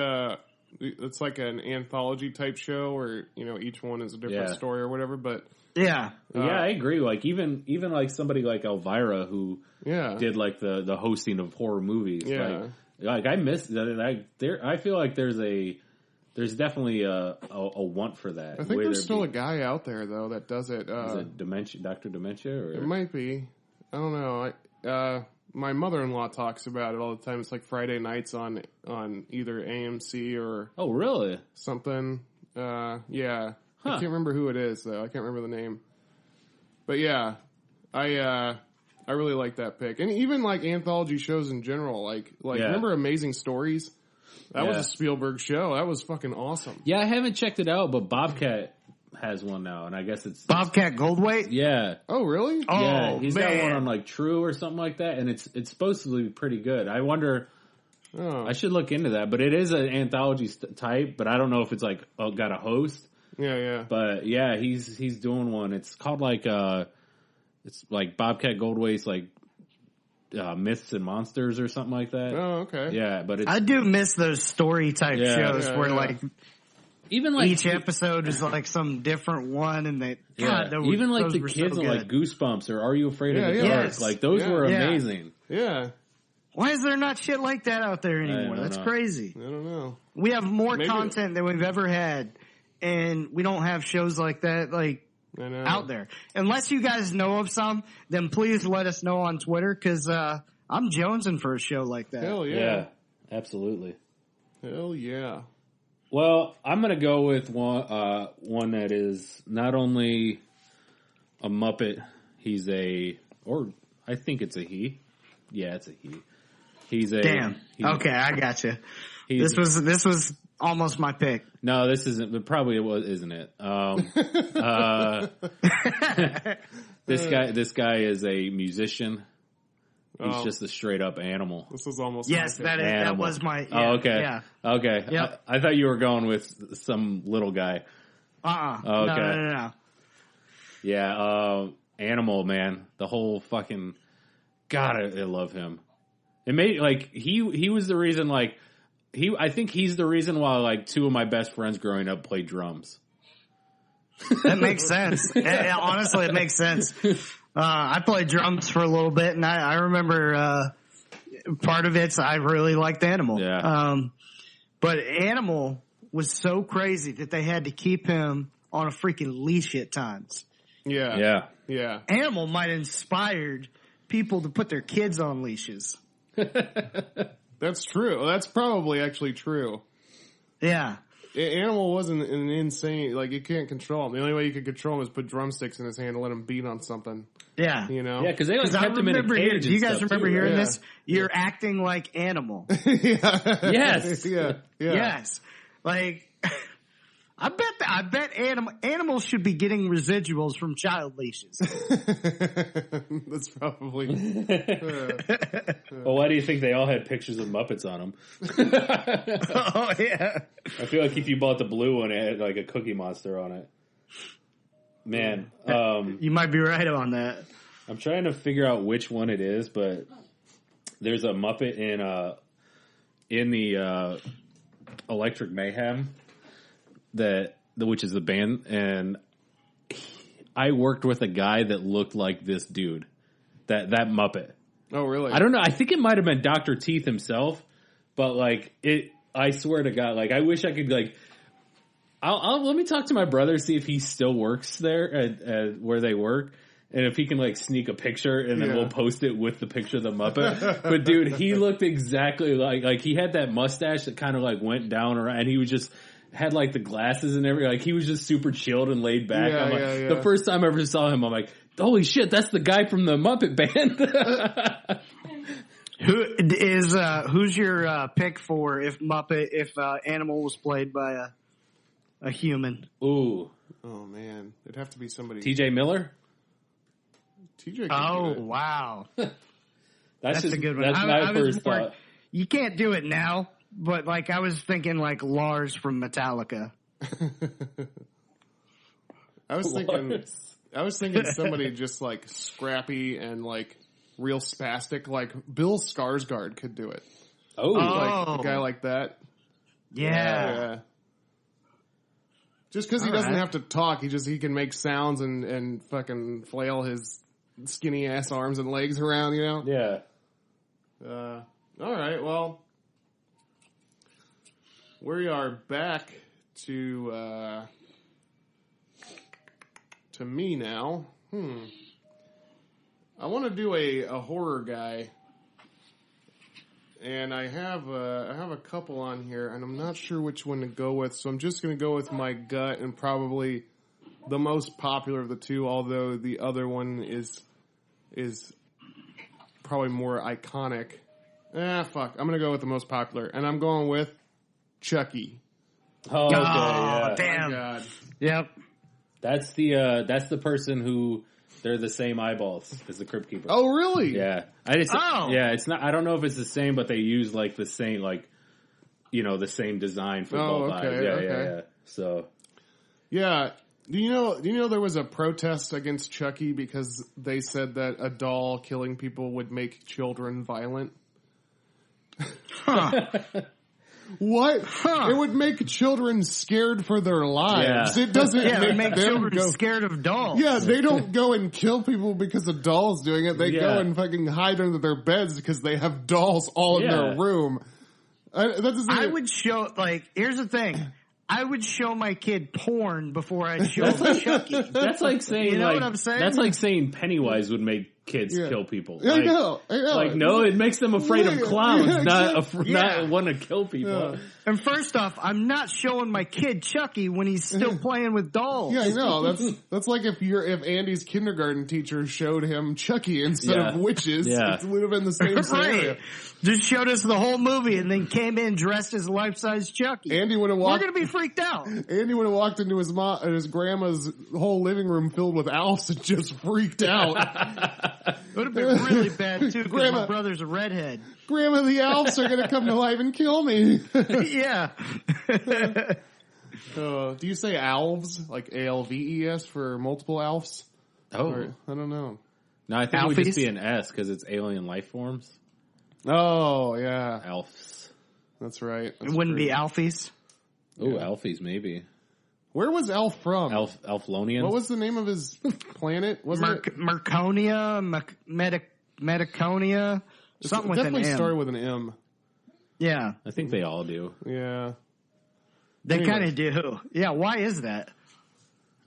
it's like an anthology type show where, you know, each one is a different story or whatever, but. Yeah, I agree. Like even like somebody like Elvira who did like the hosting of horror movies. Yeah. Like I miss that. I feel like there's definitely a want for that. I think there's still a guy out there though that does it. Is it Dementia, Dr. Dementia? Or? It might be. I don't know. My mother-in-law talks about it all the time. It's like Friday nights on either AMC or really something. Yeah. I can't remember who it is though. I can't remember the name. But yeah, I really like that pick. And even like anthology shows in general, like remember Amazing Stories? That was a Spielberg show. That was fucking awesome. Yeah, I haven't checked it out, but Bobcat has one now, and I guess it's Bobcat Goldthwait. Yeah. Oh, really? Yeah, he's got one on like True or something like that, and it's supposed to be pretty good. I wonder. I should look into that, but it is an anthology type. But I don't know if it's like got a host. Yeah. But yeah, he's doing one. It's called like it's like Bobcat Goldthwait's like Myths and Monsters or something like that. Oh, okay. Yeah, but I do miss those story type shows where like even like each episode is like some different one, and even like the kids on like Goosebumps or Are You Afraid of the Dark? Yes. Like those were amazing. Yeah. Why is there not shit like that out there anymore? That's crazy. I don't know. We have more content than we've ever had, and we don't have shows like that out there. Unless you guys know of some, then please let us know on Twitter, because I'm jonesing for a show like that. Hell yeah. Yeah, absolutely. Hell yeah. Well, I'm going to go with one that is not only a Muppet, I think it's a he. Yeah, it's a he. Okay, I got you. This was almost my pick. No, this isn't, but probably it was, isn't it? This guy is a musician. He's just a straight up animal. This was almost that was my. Yeah, oh, okay. Yeah. Okay. Yep. I thought you were going with some little guy. Okay. No. Yeah. Animal, man. The whole fucking. God, I love him. It made like he was the reason. Like I think he's the reason why like two of my best friends growing up played drums. That makes sense. Honestly, it makes sense. I played drums for a little bit, and I remember part of it's I really liked Animal. Yeah. But Animal was so crazy that they had to keep him on a freaking leash at times. Yeah. Animal might have inspired people to put their kids on leashes. That's true. That's probably actually true. Yeah. Animal wasn't an insane, like, you can't control him. The only way you could control him is put drumsticks in his hand and let him beat on something. Yeah. You know? Yeah, because they like kept him in a cage. Do you guys remember too, hearing right? this? You're acting like Animal. Yes. Yeah. Yes. Like, I bet animals should be getting residuals from child leashes. That's probably. Well, why do you think they all had pictures of Muppets on them? Oh yeah. I feel like if you bought the blue one, it had like a Cookie Monster on it. Man, you might be right on that. I'm trying to figure out which one it is, but there's a Muppet in the Electric Mayhem which is the band, and I worked with a guy that looked like this dude, that Muppet. Oh, really? I don't know. I think it might have been Dr. Teeth himself, but like I swear to God, like I wish I could like. I'll let me talk to my brother, see if he still works there at where they work. And if he can like sneak a picture and then we'll post it with the picture of the Muppet. But dude, he looked exactly like he had that mustache that kind of like went down around, and he was just had like the glasses and everything. Like he was just super chilled and laid back. I'm like, the first time I ever saw him, I'm like, holy shit, that's the guy from the Muppet Band. Who's your pick for if Animal was played by a human? Ooh. Oh man, it'd have to be somebody. TJ Miller? TJ. Oh wow, that's just a good one. That's my first thought. You can't do it now, but like I was thinking, like Lars from Metallica. I was thinking somebody just like scrappy and like real spastic, like Bill Skarsgård could do it. Oh, like a guy like that. Yeah. Just because he doesn't have to talk, he can make sounds and fucking flail his skinny ass arms and legs around, you know? Yeah. All right, well, we are back to me now. I want to do a horror guy, and I have a couple on here, and I'm not sure which one to go with, so I'm just going to go with my gut and probably the most popular of the two, although the other one is probably more iconic. Fuck. I'm going to go with the most popular, and I'm going with Chucky. Oh, okay, yeah. Damn. Oh, my God. Yep. That's the person who they're the same eyeballs as the Crypt Keeper. Oh, really? Yeah. Oh. It's not. I don't know if it's the same, but they use like the same, like, you know, the same design for both eyes. Yeah. So. Yeah. Do you know there was a protest against Chucky because they said that a doll killing people would make children violent? Huh. What? It would make children scared for their lives. Yeah. It doesn't make children scared of dolls. Yeah, they don't go and kill people because a doll's doing it. They go and fucking hide under their beds because they have dolls all in their room. I would show, like, here's the thing. I would show my kid porn before I'd show him Chucky. That's like saying, you know what I'm saying? That's like saying Pennywise would make kids kill people. Like, I know. Like, no, it makes them afraid of clowns, not want to kill people. Yeah. And first off, I'm not showing my kid Chucky when he's still playing with dolls. Yeah, I know. That's like if Andy's kindergarten teacher showed him Chucky instead of witches. Yeah. It would have been the same scenario. Right. Just showed us the whole movie and then came in dressed as life-size Chucky. Andy would have walked. We're gonna be freaked out. Andy would have walked into his grandma's whole living room filled with Alfs and just freaked out. It would have been really bad too because my brother's a redhead. Grandma, the Alfs are going to come to life and kill me. Yeah. Do you say Alves, like ALVES for multiple Alfs? Oh. Or, I don't know. No, I think it would just be an S because it's alien life forms. Oh, yeah. Alfs. That's right. It wouldn't be Alfies. Oh, Alfies, maybe. Where was Elf from? Elflonians. What was the name of his planet? Wasn't it? Merconia, Metaconia, something with an M. Definitely started with an M. Yeah. I think they all do. Yeah. They kind of do. Yeah, why is that?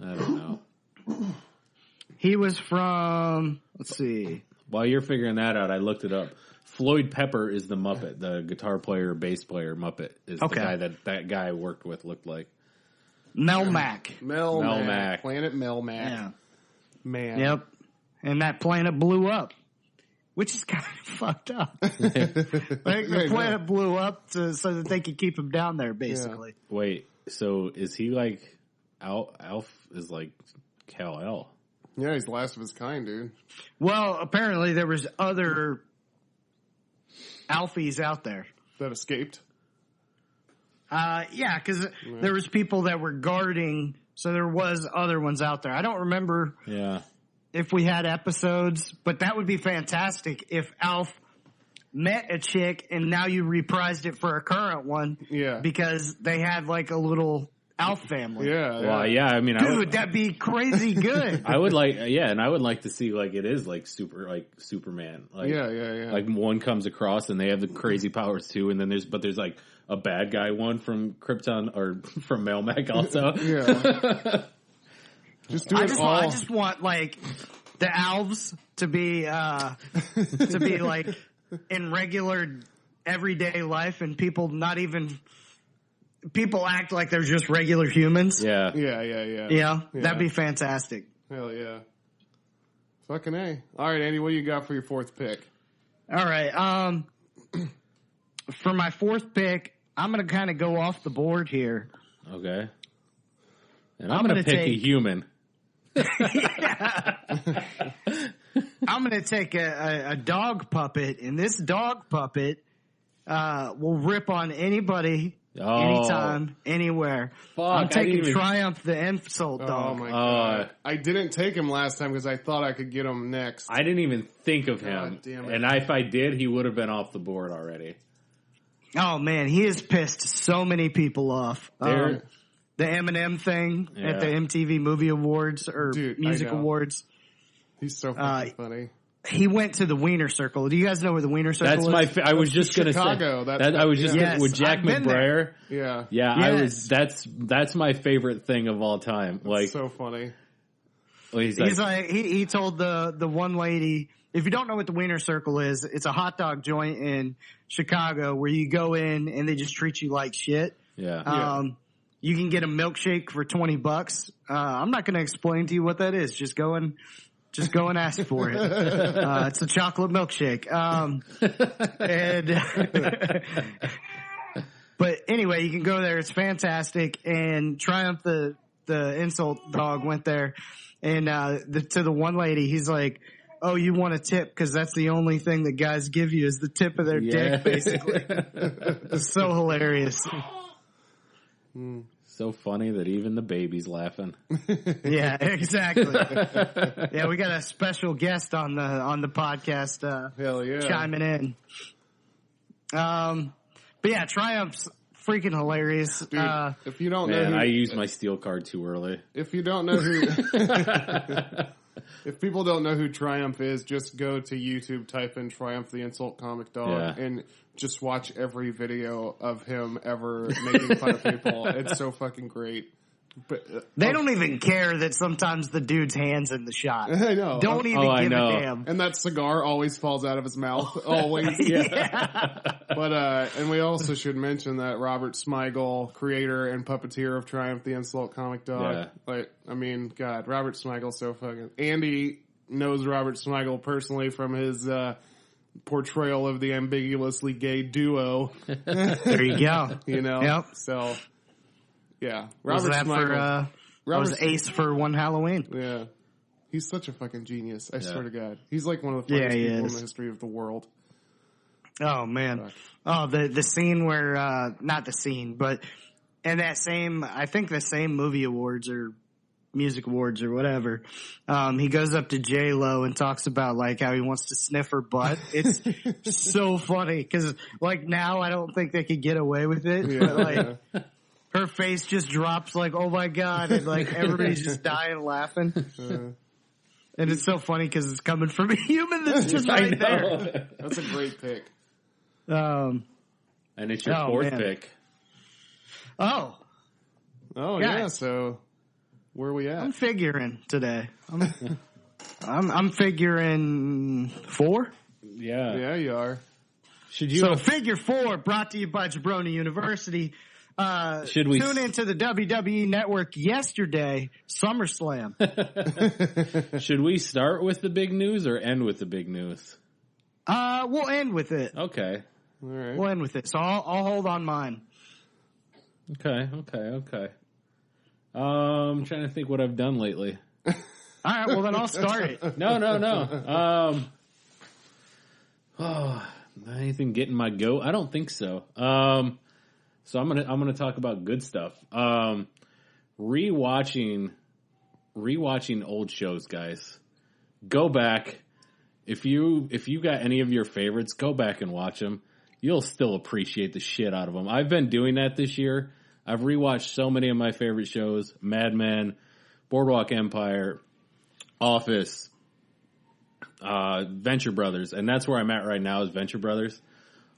I don't know. He was from, let's see. While you're figuring that out, I looked it up. Floyd Pepper is the Muppet, the guitar player, bass player Muppet is the guy that guy worked with looked like. Melmac. Melmac. Planet Melmac. Yeah. Man. Yep. And that planet blew up. Which is kind of fucked up. Like the planet blew up so that they could keep him down there, basically. Yeah. Wait, so is he like Alf is like Kal-El? Yeah, he's the last of his kind, dude. Well, apparently there was other Alfies out there that escaped. Yeah, because there was people that were guarding, so there was other ones out there. I don't remember. Yeah. If we had episodes, but that would be fantastic if Alf met a chick and now you reprised it for a current one. Yeah. Because they had like a little Alf family. Yeah. Well, yeah. I mean, Dude, that'd be crazy good. I would like, and I would like to see like it is like Superman. Like, Yeah. Like one comes across and they have the crazy powers too, and then there's like a bad guy one from Krypton or from Melmac also. Yeah. Just do it all. I just want like the Alves to be like in regular everyday life, and people act like they're just regular humans. Yeah. Yeah. That'd be fantastic. Hell yeah. Fucking A. All right, Andy, what do you got for your fourth pick? All right. For my fourth pick, I'm going to kind of go off the board here. Okay. And I'm going to pick a human. I'm going to take a dog puppet, and this dog puppet will rip on anybody, anytime, anywhere. Fuck, I'm taking Triumph the Insult Dog. Oh my god! I didn't take him last time because I thought I could get him next. I didn't even think of him. Damn it. And if I did, he would have been off the board already. Oh man, he has pissed so many people off. The Eminem thing at the MTV Movie Awards or Music Awards. He's so fucking funny. He went to the Wiener Circle. Do you guys know where the Wiener Circle is? I was just going to say that. I was just with Jack McBrayer. Yeah. Yes. That's my favorite thing of all time. Like, so funny. He's like he told the one lady, if you don't know what the Wiener Circle is, it's a hot dog joint in Chicago where you go in and they just treat you like shit. Yeah. You can get a milkshake for $20. I'm not going to explain to you what that is. Just go and ask for it. It's a chocolate milkshake. But anyway, you can go there. It's fantastic. And Triumph the Insult Dog went there, and to the one lady, he's like, "Oh, you want a tip? Because that's the only thing that guys give you is the tip of their dick, basically." It's so hilarious. So funny that even the baby's laughing. Yeah, exactly. Yeah, we got a special guest on the podcast. Hell yeah, chiming in. But yeah, Triumph's freaking hilarious. Dude, if you don't know, I used my steel card too early. If you don't know who, if people don't know who Triumph is, just go to YouTube, type in Triumph the Insult Comic Dog, and just watch every video of him ever making fun of people. It's so fucking great. But they don't even care that sometimes the dude's hand's in the shot. I know. Don't even give a damn. And that cigar always falls out of his mouth. Always. But and we also should mention that Robert Smigel, creator and puppeteer of Triumph the Insult Comic Dog. Yeah. Like, I mean, God, Robert Smigel's so fucking. Andy knows Robert Smigel personally from his portrayal of the ambiguously gay duo. There you go. You know? Yep. So, yeah. Robert Smigel. That was Ace for one Halloween. Yeah. He's such a fucking genius. I swear to God. He's like one of the funniest people in the history of the world. Oh, man. Oh, the scene where, not the scene, but in that same, I think the same movie awards or music awards or whatever, he goes up to J-Lo and talks about like how he wants to sniff her butt. It's so funny because like now I don't think they could get away with it, but like her face just drops like, oh my God, and like everybody's just dying laughing. And it's so funny because it's coming from a human that's just right there. That's a great pick. And it's your fourth pick. Oh yeah. So where are we at? I'm figuring today. I'm figuring 4. Yeah, you are. So figure 4 brought to you by Jabroni University. Should we tune into the WWE Network yesterday, SummerSlam? Should we start with the big news or end with the big news? We'll end with it. Okay. All right. We'll end with it. So I'll hold on mine. Okay. I'm trying to think what I've done lately. All right, well then I'll start it. No. Anything getting my goat? I don't think so. So I'm gonna talk about good stuff. Rewatching old shows, guys. Go back. If you got any of your favorites, go back and watch them. You'll still appreciate the shit out of them. I've been doing that this year. I've rewatched so many of my favorite shows: Mad Men, Boardwalk Empire, Office, Venture Brothers, and that's where I'm at right now is Venture Brothers.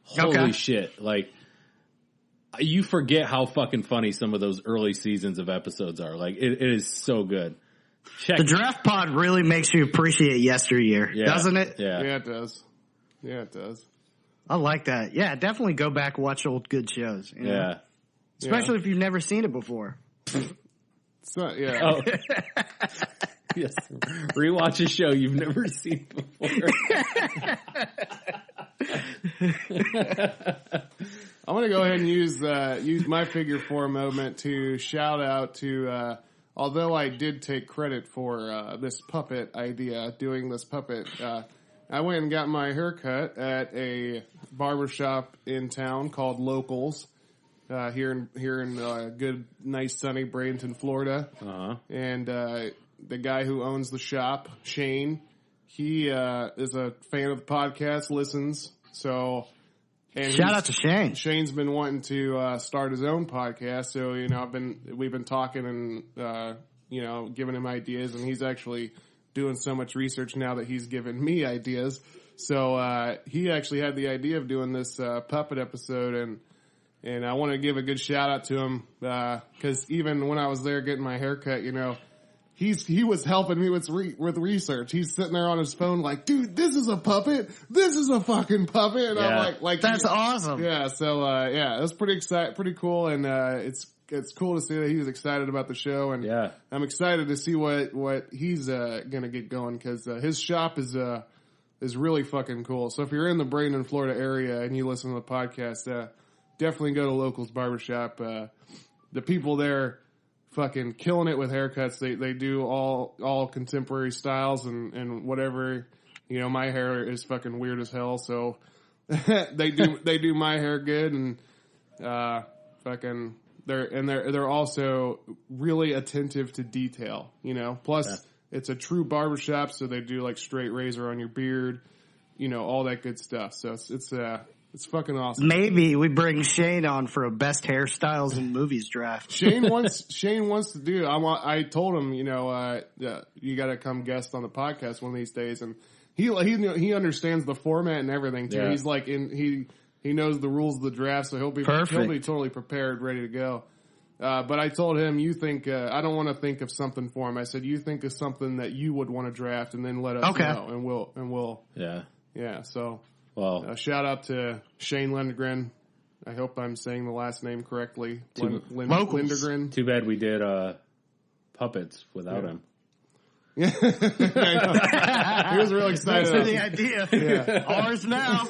Holy shit! Like, you forget how fucking funny some of those early seasons of episodes are. Like, it is so good. The Draft Pod really makes you appreciate yesteryear, doesn't it? Yeah, it does. Yeah, it does. I like that. Yeah, definitely go back and watch old good shows. You know? Yeah. Especially if you've never seen it before. So, yeah. Oh. Yes. Rewatch a show you've never seen before. I'm going to go ahead and use my figure 4 moment to shout out to, although I did take credit for this puppet idea, doing this puppet, I went and got my haircut at a barbershop in town called Locals, here in good, nice, sunny Bradenton, Florida. Uh-huh. And the guy who owns the shop, Shane, he is a fan of the podcast, listens. So, and shout out to Shane. Shane's been wanting to start his own podcast. So, we've been talking and giving him ideas, and he's actually doing so much research now that he's given me ideas. So he actually had the idea of doing this puppet episode, and I want to give a good shout out to him because even when I was there getting my haircut, he was helping me with research. He's sitting there on his phone like, dude, this is a puppet. This is a fucking puppet. And I'm like that's awesome. Yeah. So it was pretty cool, and it's cool to see that he's excited about the show, and I'm excited to see what he's gonna get going because his shop is really fucking cool. So if you're in the Bradenton, Florida area and you listen to the podcast, definitely go to Locals Barbershop. The people there fucking killing it with haircuts. They do all contemporary styles and whatever. My hair is fucking weird as hell, so they do my hair good, and fucking they're also really attentive to detail. Plus it's a true barbershop, so they do like straight razor on your beard, all that good stuff. So it's fucking awesome. Maybe we bring Shane on for a best hairstyles in movies draft. Shane wants to do. I told him, you got to come guest on the podcast one of these days, and he understands the format and everything too. Yeah. He's like he knows the rules of the draft, so he'll be totally prepared, ready to go. But I told him, you think I don't want to think of something for him. I said, you think of something that you would want to draft, and then let us know, and we'll yeah. So. Well, shout out to Shane Lindgren. I hope I'm saying the last name correctly. Lindgren. Too bad we did puppets without him. Yeah, he was really excited. That's the idea. Yeah. Ours now.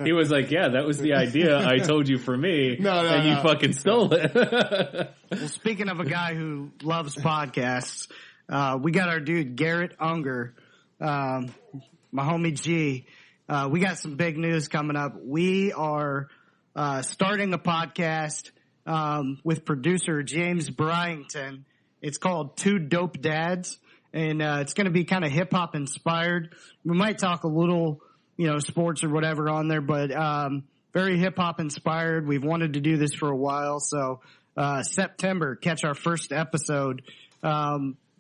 He was like, "Yeah, that was the idea I told you for me, and you fucking stole it." Well, speaking of a guy who loves podcasts, we got our dude Garrett Unger, my homie G. We got some big news coming up. We are starting a podcast with producer James Bryington. It's called Two Dope Dads, and it's going to be kind of hip-hop inspired. We might talk a little, sports or whatever on there, but very hip-hop inspired. We've wanted to do this for a while, so September, catch our first episode.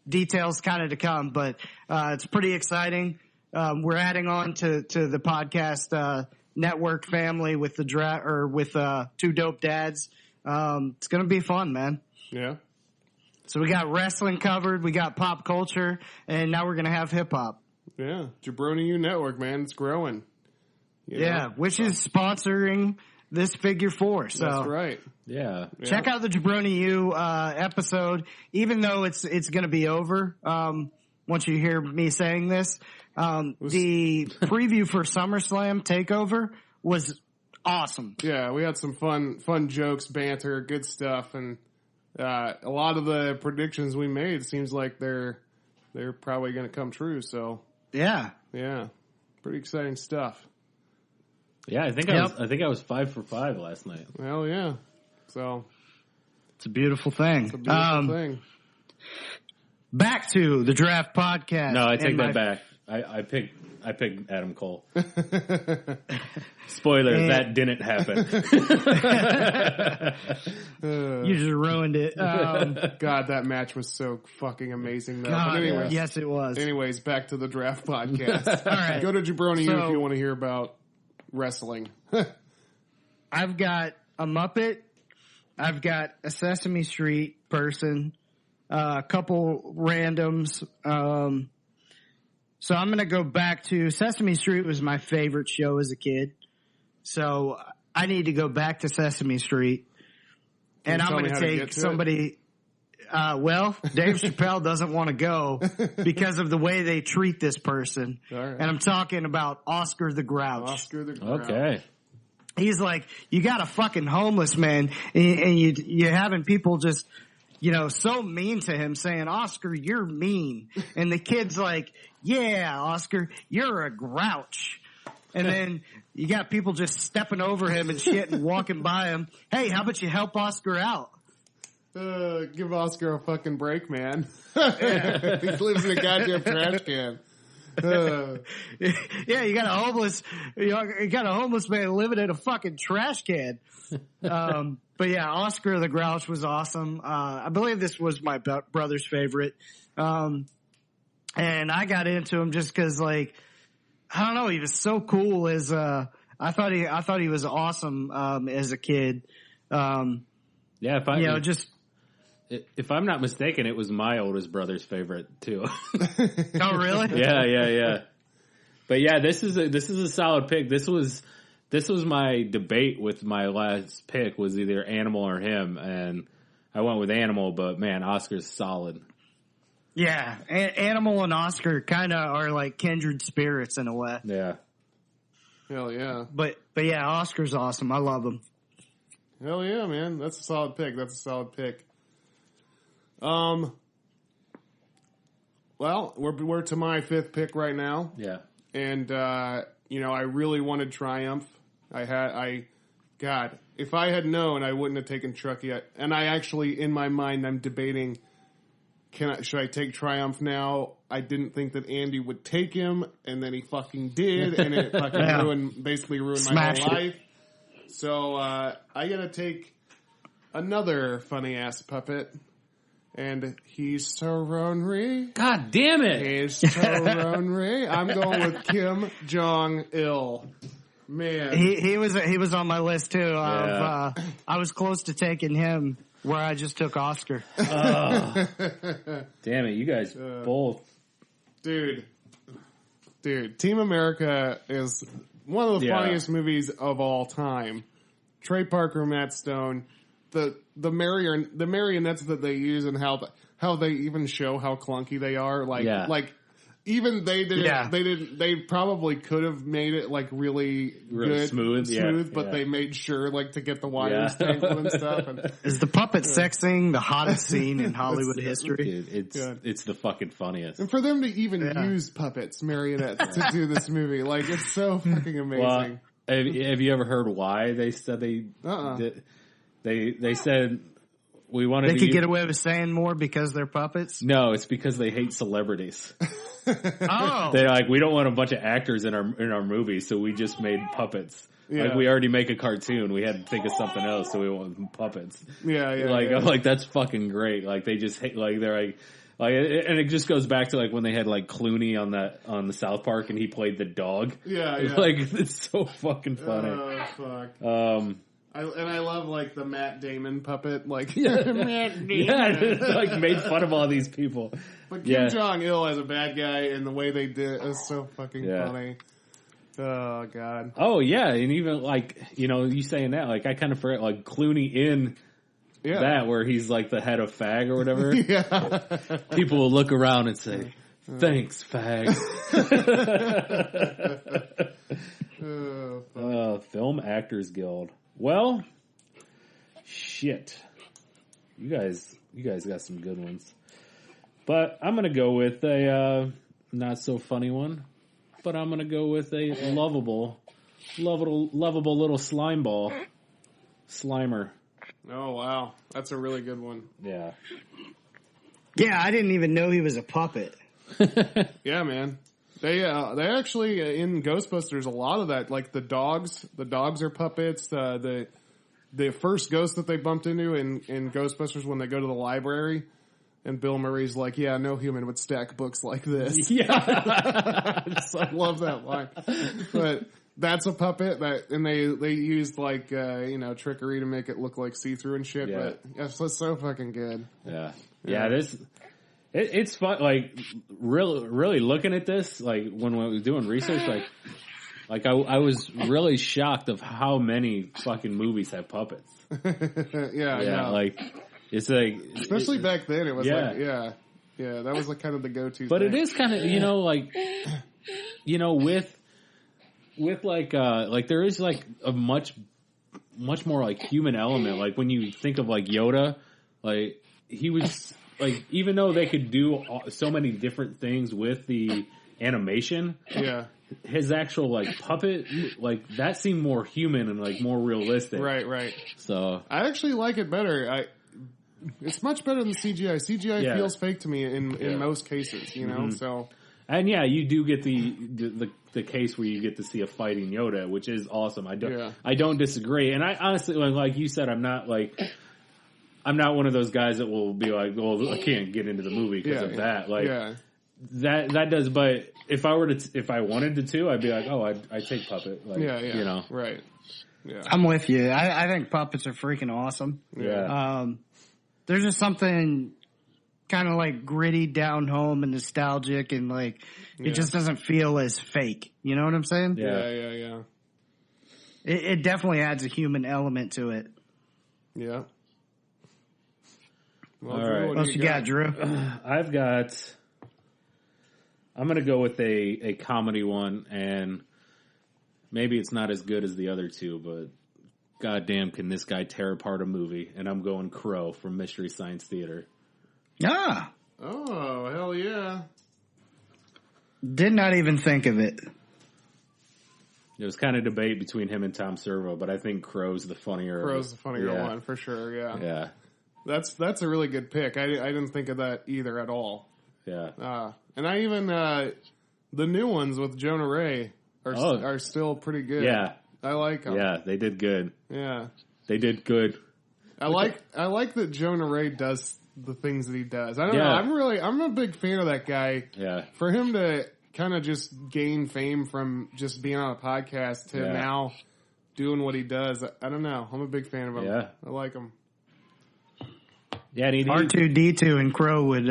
Details kind of to come, but it's pretty exciting. We're adding on to the podcast network family with the Two Dope Dads. It's going to be fun, man. Yeah. So we got wrestling covered, we got pop culture, and now we're going to have hip hop. Yeah, Jabroni U Network, man, it's growing. Which is sponsoring this figure 4. So that's right. Yeah. Check out the Jabroni U episode, even though it's going to be over. Once you hear me saying this. The preview for SummerSlam TakeOver was awesome. Yeah, we had some fun jokes, banter, good stuff, and a lot of the predictions we made seems like they're probably going to come true. So yeah, pretty exciting stuff. Yeah, I think I was 5 for 5 last night. Hell yeah! So it's a beautiful thing. It's a beautiful thing. Back to the Draft Podcast. No, I take that back. I picked Adam Cole. Spoiler, that didn't happen. You just ruined it. God, that match was so fucking amazing, though. God, But anyways, yes, it was. anyways, back to the draft podcast. All right. Go to Jabroni So- if you want to hear about wrestling. I've got a Muppet. I've got a Sesame Street person. A couple randoms. So I'm going to go back to Sesame Street was my favorite show as a kid. So I need to go back to Sesame Street. And you I'm tell me going how to to take get to somebody. Well, Dave Chappelle doesn't want to go because of the way they treat this person. All right. And I'm talking about Oscar the Grouch. Oscar the Grouch. Okay. He's like, you got a fucking homeless man, and you're having people just, so mean to him, saying, Oscar, you're mean. And the kid's like, yeah, Oscar, you're a grouch. And then you got people just stepping over him and shit and walking by him. Hey, how about you help Oscar out? Give Oscar a fucking break, man. He lives in a goddamn trash can. Yeah, you got a homeless man living in a fucking trash can. But yeah, Oscar the Grouch was awesome. I believe this was my brother's favorite. And I got into him just cause I don't know, he was so cool as, I thought he was awesome, as a kid. Yeah, if I'm not mistaken, it was my oldest brother's favorite too. Oh, really? Yeah. But yeah, this is a solid pick. This was my debate with my last pick was either Animal or him, and I went with Animal. But man, Oscar's solid. Yeah, Animal and Oscar kind of are like kindred spirits in a way. Yeah. Hell yeah. But yeah, Oscar's awesome. I love him. Hell yeah, man. That's a solid pick. Well, we're to my fifth pick right now. Yeah. And, I really wanted Triumph. God, if I had known, I wouldn't have taken Chucky. And I actually, in my mind, I'm debating, should I take Triumph now? I didn't think that Andy would take him, and then he fucking did, and it fucking basically ruined my whole life. So, I gotta take another funny ass puppet. And he's so ornery. God damn it! He's so ornery. I'm going with Kim Jong-il. Man, He was on my list too. I was close to taking him, where I just took Oscar. Damn it, you guys both. Dude, Team America is one of the funniest movies of all time. Trey Parker, Matt Stone. The marionettes that they use and how they even show how clunky they are, even they didn't. Yeah. They probably could have made it really good, smooth, but they made sure to get the wires tangled and stuff. And, Is the puppet sex scene the hottest scene in Hollywood history? Dude, it's the fucking funniest. and for them to even use puppets, marionettes, to do this movie, it's so fucking amazing. Well, have you ever heard why they said they did? They said we wanted They to could get away with saying more because they're puppets? No, it's because they hate celebrities. Oh. They're like, we don't want a bunch of actors in our movie, so we just made puppets. Yeah. We already make a cartoon. We had to think of something else, so we want puppets. Yeah. I'm like, that's fucking great. They just hate, they're and it just goes back to when they had Clooney on the South Park and he played the dog. Yeah. It's so fucking funny. Oh fuck. I love the Matt Damon puppet, Matt Damon. Yeah, made fun of all these people. But Kim Jong-il as a bad guy and the way they did it is so fucking funny. Oh god. Oh yeah, and even you saying that, I kind of forget Clooney in that where he's the head of fag or whatever. Yeah. People will look around and say, "Thanks, fag." Film Actors Guild. Well, shit. You guys got some good ones. But I'm going to go with a not so funny one. But I'm going to go with a lovable little slime ball. Slimer. Oh, wow. That's a really good one. Yeah. Yeah, I didn't even know he was a puppet. Yeah, man. They actually in Ghostbusters a lot of that, like the dogs are puppets. The first ghost that they bumped into in Ghostbusters when they go to the library, and Bill Murray's like, "Yeah, no human would stack books like this." Yeah. I love that line. But that's a puppet and they used like trickery to make it look like see through and shit. Yeah. But it's so fucking good. Yeah. It's fun. Like really looking at this, like when I was doing research, like I was really shocked of how many fucking movies have puppets. Yeah. Like it's like, especially back then, it was that was like kind of the go-to. But thing. it is kind of with like there is like a much more like human element. Like when you think of like Yoda, like he was. Like, even though they could do so many different things with the animation, his actual, like, puppet, like, that seemed more human and, like, more realistic. Right. So. I actually like it better. It's much better than CGI. CGI feels fake to me in most cases, you know, so. And yeah, you do get the case where you get to see a fighting Yoda, which is awesome. I don't disagree. And I honestly, like you said, I'm not one of those guys that will be like, well, I can't get into the movie because of that. Like, that does, but if I wanted to, I'd be like, oh, I'd take puppet. Like, you know. Right. Yeah. I'm with you. I think puppets are freaking awesome. Yeah. There's just something kind of like gritty, down home and nostalgic, and like, it just doesn't feel as fake. You know what I'm saying? Yeah. It definitely adds a human element to it. Yeah. Well, all Drew, right. What else you got, Drew? I'm going to go with a comedy one, and maybe it's not as good as the other two, but goddamn, can this guy tear apart a movie? And I'm going Crow from Mystery Science Theater. Ah. Oh, hell yeah. Did not even think of it. There was kind of debate between him and Tom Servo, but I think Crow's the funnier one, for sure, Yeah. That's a really good pick. I didn't think of that either at all. Yeah. And I even the new ones with Jonah Ray are still pretty good. Yeah. I like them. Yeah, they did good. Yeah. They did good. I like that Jonah Ray does the things that he does. I don't know. I'm a big fan of that guy. Yeah. For him to kind of just gain fame from just being on a podcast to now doing what he does, I don't know. I'm a big fan of him. Yeah. I like him. Yeah, R2-D2 and Crow would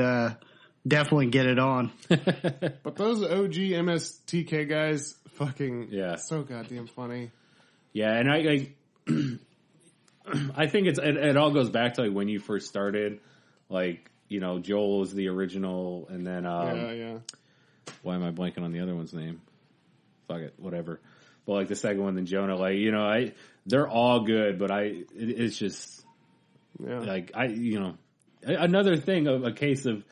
definitely get it on. But those OG MSTK guys, fucking so goddamn funny. Yeah, and I think it all goes back to like when you first started, like, you know, Joel was the original, and then why am I blanking on the other one's name? Fuck it, whatever. But like the second one, then Jonah, like, you know, they're all good, but it's just. Yeah. Like, another thing, a case of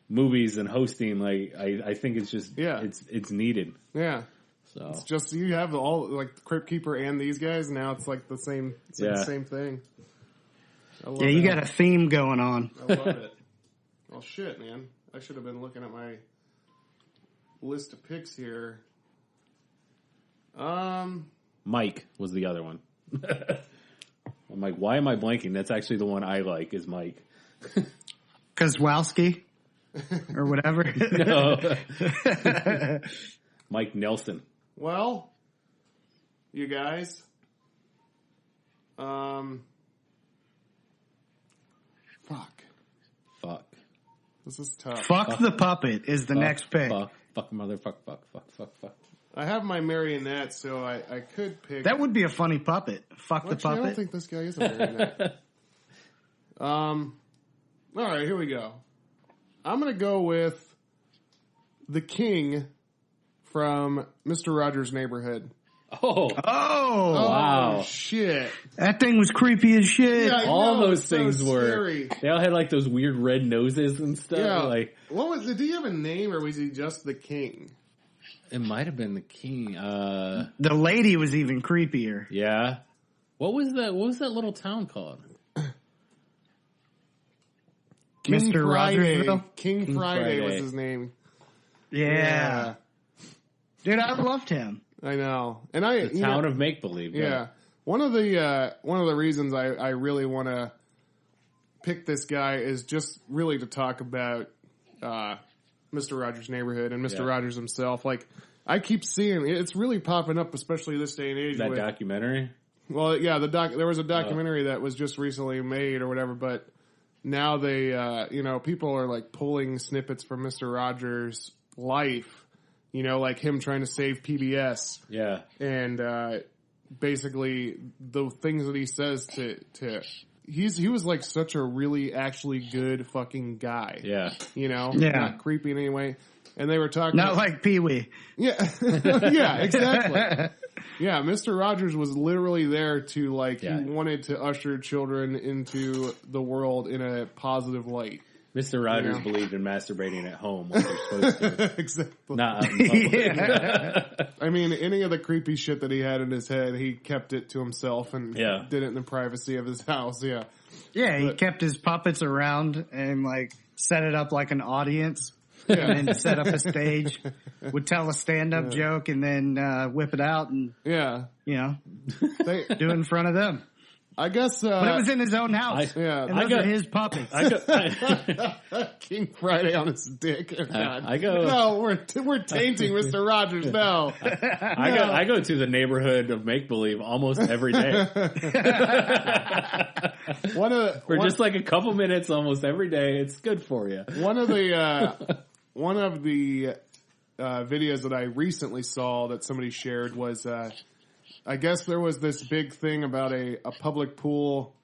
movies and hosting, like, I think it's just, it's needed. Yeah. So. It's just, you have all, like, Crypt Keeper and these guys, now it's like the same, the same thing. You got a theme going on. I love it. Well, shit, man. I should have been looking at my list of picks here. Mike was the other one. I'm like, why am I blanking? That's actually the one I like, is Mike. Kozłowski? Or whatever? No. Mike Nelson. Well, you guys, Fuck. This is tough. Fuck the Puppet is the next pick. Fuck, motherfuck, fuck. I have my marionette, so I could pick. That would be a funny puppet. Fuck the Puppet. I don't think this guy is a marionette. All right, here we go. I'm going to go with the King from Mr. Rogers' Neighborhood. Oh, wow. Shit. That thing was creepy as shit. Yeah, all know, those things were. Scary. They all had like those weird red noses and stuff. Yeah. Like, what was? Did he have a name, or was he just the King? it might have been the King. The lady was even creepier. Yeah. What was that little town called? Mr. Rogersville? King Friday was his name. Yeah. Dude, I loved him. I know. And I The town of make believe. Yeah. One of the reasons I really want to pick this guy is just really to talk about Mr. Rogers' Neighborhood and Mr. Rogers himself. Like, I keep seeing it's really popping up, especially this day and age. That documentary. Well, yeah, there was a documentary that was just recently made or whatever, but now they, people are like pulling snippets from Mr. Rogers' life, like him trying to save PBS. Yeah. And, basically the things that he says he was like such a really actually good fucking guy. Yeah. Not creepy in any way. And they were talking Not like Pee-wee. Yeah. Yeah, exactly. Yeah, Mr. Rogers was literally there to he wanted to usher children into the world in a positive light. Mr. Rogers believed in masturbating at home like you're supposed to. Exactly. Not out in public. I mean, any of the creepy shit that he had in his head, he kept it to himself and did it in the privacy of his house. Yeah. Yeah, he kept his puppets around and set it up like an audience. And then set up a stage, would tell a stand-up joke and then whip it out and do it in front of them. I guess, but it was in his own house. And those are his puppets. King Friday on his dick. Oh, God. No, we're tainting Mr. Rogers. No, I go to the neighborhood of make believe almost every day. For just like a couple minutes, almost every day. It's good for you. One of the videos that I recently saw that somebody shared was. I guess there was this big thing about a public pool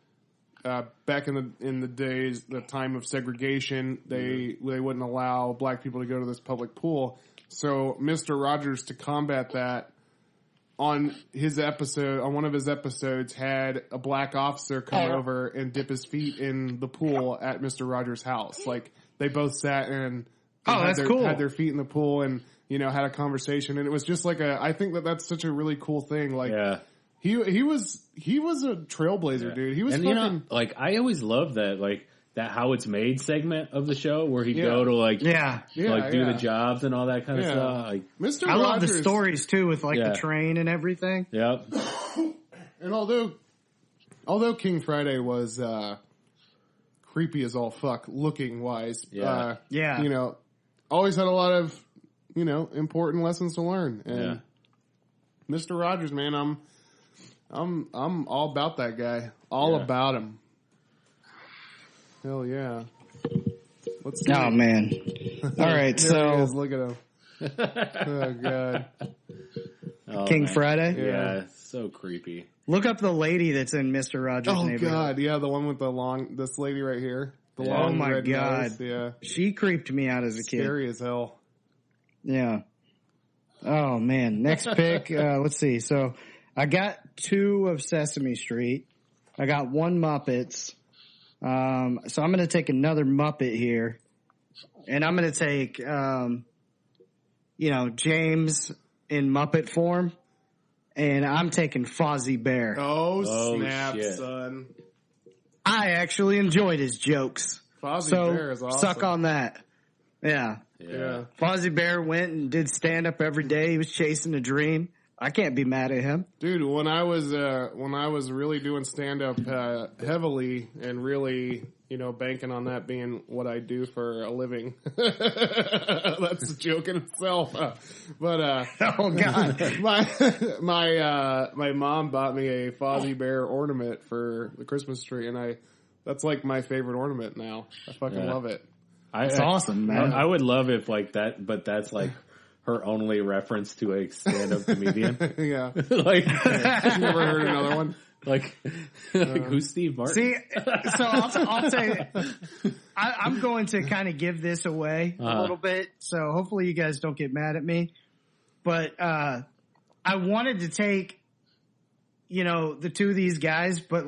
back in the days, the time of segregation. They wouldn't allow black people to go to this public pool. So Mr. Rogers, to combat that, on one of his episodes, had a black officer come over and dip his feet in the pool at Mr. Rogers' house. Like they both sat and that's cool. Had their feet in the pool and. Had a conversation, and it was just I think that's such a really cool thing. He was a trailblazer, dude. He was fucking... I always loved that, that How It's Made segment of the show where he'd go to, do the jobs and all that kind of stuff. Mr. I Rogers, love the stories, too, with, the train and everything. Yep. And although King Friday was creepy as all fuck, looking-wise, always had a lot of important lessons to learn. And Mr. Rogers, man, I'm all about that guy. All about him. Hell yeah. Let's see. Oh man. All right, so look at him. Oh god. King Friday? Yeah, so creepy. Look up the lady that's in Mr. Rogers' Neighborhood. Oh god, yeah, the one with this lady right here. The long my red god. nose. Yeah. She creeped me out as a kid. Scary as hell. Yeah. Oh man. Next pick. Let's see. So I got 2 of Sesame Street. I got 1 Muppets. So I'm going to take another Muppet here, and I'm going to take, James in Muppet form, and I'm taking Fozzie Bear. Oh snap, shit. Son. I actually enjoyed his jokes. Fozzie Bear is awesome. Suck on that. Yeah. Yeah. Fozzie Bear went and did stand up every day. He was chasing a dream. I can't be mad at him. Dude, when I was really doing stand up heavily and really, banking on that being what I do for a living. That's a joke in itself. But oh god. my mom bought me a Fozzie Bear ornament for the Christmas tree, and that's like my favorite ornament now. I fucking love it. It's awesome, man. I would love if that, but that's her only reference to a stand-up comedian. Yeah. She's never heard another one. Who's Steve Martin? See, so I'll say, I'm going to kind of give this away a little bit, so hopefully you guys don't get mad at me. But I wanted to take, the 2 of these guys, but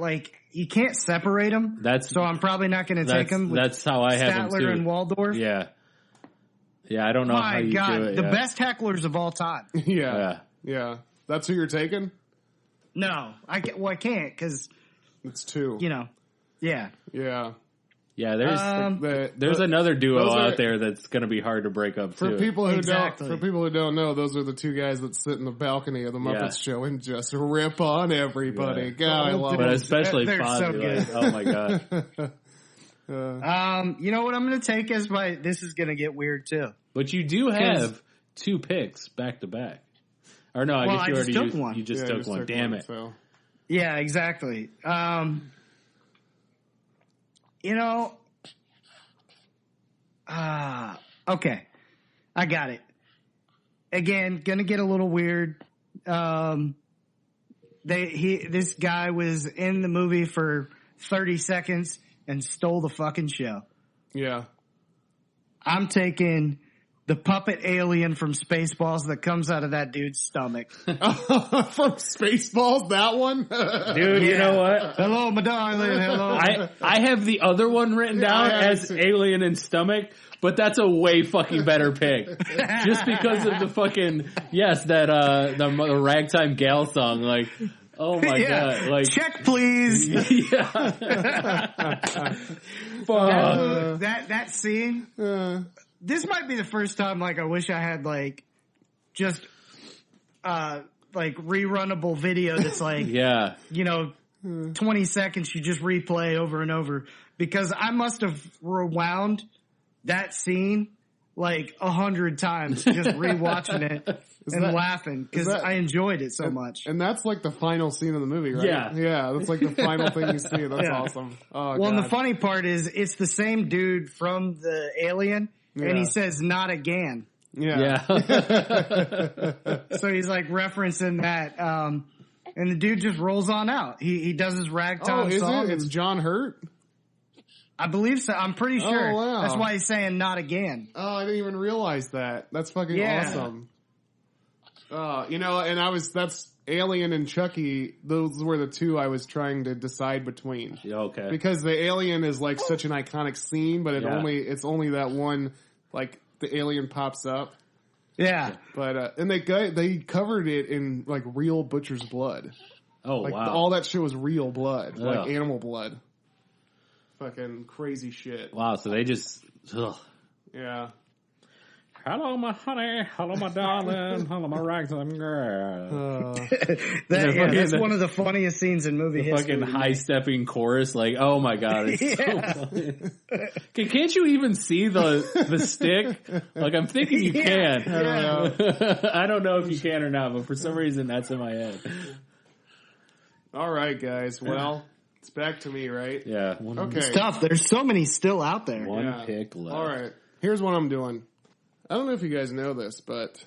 you can't separate them. So I'm probably not going to take them. That's how I have them too. Statler and Waldorf. Yeah. Yeah, I don't know how you do it. The best hecklers of all time. Yeah. That's who you're taking? No, I can't because it's 2. Yeah. Yeah. Yeah, there's another duo out there that's going to be hard to break up too. For people who don't know, those are the two guys that sit in the balcony of the Muppets show and just rip on everybody. Yeah. God, I love But it. especially They're Fozzie. so good. Oh my god. You know what I'm going to take as this is going to get weird too. But you do have 2 picks back to back. Or no, I guess you already took one. You just took one. Damn it. So. Yeah, exactly. You know, okay, I got it. Again, gonna get a little weird. This guy was in the movie for 30 seconds and stole the fucking show. Yeah. I'm taking the puppet alien from Spaceballs that comes out of that dude's stomach. From Spaceballs, that one? Dude, you know what? Hello, my darling. Hello. I have the other one written down as Alien in Stomach, but that's a way fucking better pick. Just because of the fucking, the Ragtime Gal song, like, oh my god, like. Check, please. Yeah. That scene, this might be the first time, like, I wish I had, like, just, rerunnable video that's like, 20 seconds you just replay over and over, because I must have rewound that scene like 100 times, just rewatching it and laughing because I enjoyed it so much. And that's like the final scene of the movie, right? Yeah. That's like the final thing you see. That's awesome. Oh, well, God. and the funny part is it's the same dude from the Alien, and he says "not again." Yeah. So he's like referencing that, and the dude just rolls on out. He does his ragtime song. It's John Hurt? I believe so. I'm pretty sure. Oh, wow. That's why he's saying "not again." Oh, I didn't even realize that. That's fucking awesome. That's Alien and Chucky. Those were the two I was trying to decide between. Okay. Because the Alien is like such an iconic scene, but it's only that one, like the alien pops up. Yeah. But, and they covered it in like real butcher's blood. Oh, like, wow. all that shit was real blood, Ugh. like animal blood. Fucking crazy shit. Wow, so they just... Ugh. Yeah. Hello, my honey. Hello, my darling. Hello, my ragtime girl. That's one of the funniest scenes in movie history. Fucking high-stepping chorus. Like, oh my god, it's so funny. Can't you even see the stick? Like, I'm thinking you can. I don't know if you can or not, but for some reason that's in my head. All right, guys. Well, it's back to me, right? Yeah. Okay. Stuff. There's so many still out there. One pick left. All right. Here's what I'm doing. I don't know if you guys know this, but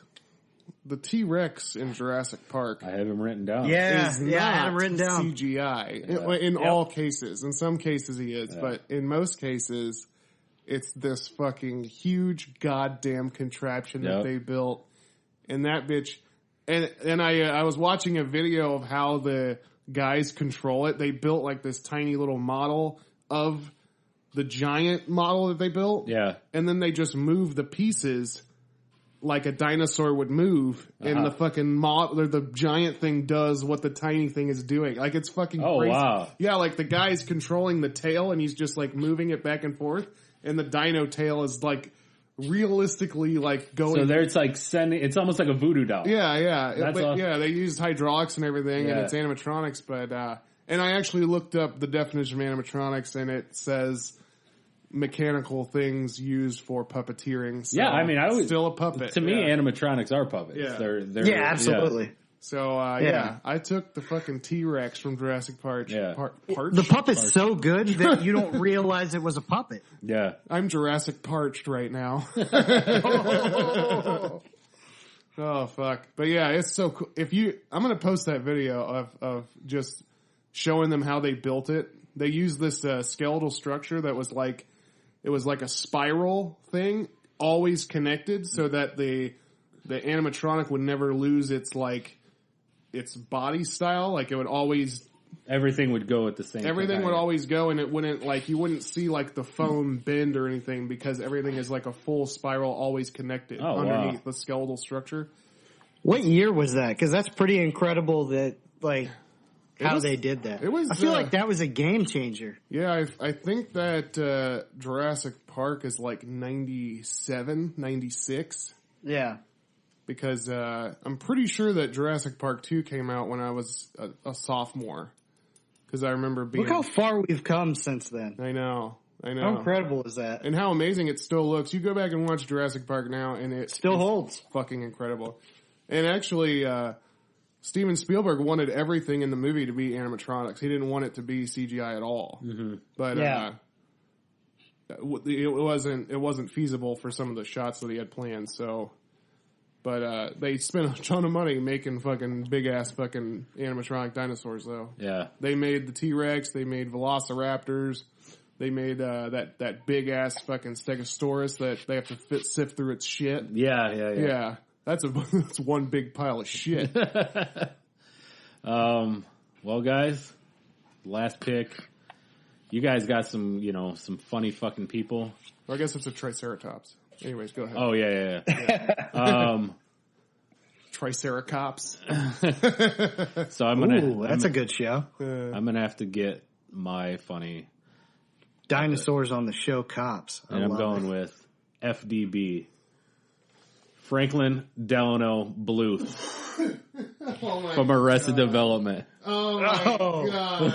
the T-Rex in Jurassic Park. I have him written down. Yeah, is I had him not written down. CGI in all cases. In some cases he is, but in most cases it's this fucking huge goddamn contraption that they built. And that bitch, and I was watching a video of how the guys control it. They built like this tiny little model of the giant model that they built. Yeah. And then they just move the pieces like a dinosaur would move, and the fucking model, or the giant thing does what the tiny thing is doing. Like, it's fucking crazy. Wow. Yeah, like the guy's controlling the tail and he's just like moving it back and forth, and the dino tail is like realistically like going. So there's like it's almost like a voodoo doll. Yeah. That's yeah, they used hydraulics and everything, and it's animatronics, but, and I actually looked up the definition of animatronics, and it says mechanical things used for puppeteering. So I mean, I was still a puppet. To me, animatronics are puppets. Yeah. They're absolutely. Yeah. So I took the fucking T-Rex from Jurassic Park. The puppet's so good that you don't realize it was a puppet. Yeah, I'm Jurassic Parched right now. Oh fuck! But yeah, it's so cool. I'm gonna post that video of just showing them how they built it. They used this skeletal structure that was like. It was like a spiral thing, always connected, so that the animatronic would never lose its body style. Like, it would always... Everything would go at the same time. Everything would always go, and it wouldn't, like, you wouldn't see, like, the foam bend or anything, because everything is like a full spiral, always connected underneath the skeletal structure. What year was that? Because that's pretty incredible that, like... how they did that. It was. I feel like that was a game changer. Yeah, I think that Jurassic Park is like 97, 96. Yeah. Because I'm pretty sure that Jurassic Park 2 came out when I was a sophomore. Because I remember being... Look how far we've come since then. I know. How incredible is that? And how amazing it still looks. You go back and watch Jurassic Park now, and it still holds. Fucking incredible. And actually, Steven Spielberg wanted everything in the movie to be animatronics. He didn't want it to be CGI at all. Mm-hmm. But it wasn't feasible for some of the shots that he had planned. So, but they spent a ton of money making fucking big ass fucking animatronic dinosaurs. Though, yeah, they made the T-Rex, they made Velociraptors. They made that big ass fucking Stegosaurus that they have to sift through its shit. Yeah. That's one big pile of shit. Well, guys, last pick. You guys got some funny fucking people. Well, I guess it's a Triceratops. Anyways, go ahead. Oh yeah. Triceratops. So I'm gonna. That's a good show. I'm gonna have to get my funny. Dinosaurs on the show Cops. And I'm going with FDB. Franklin Delano Bluth. From Arrested Development. Oh my god.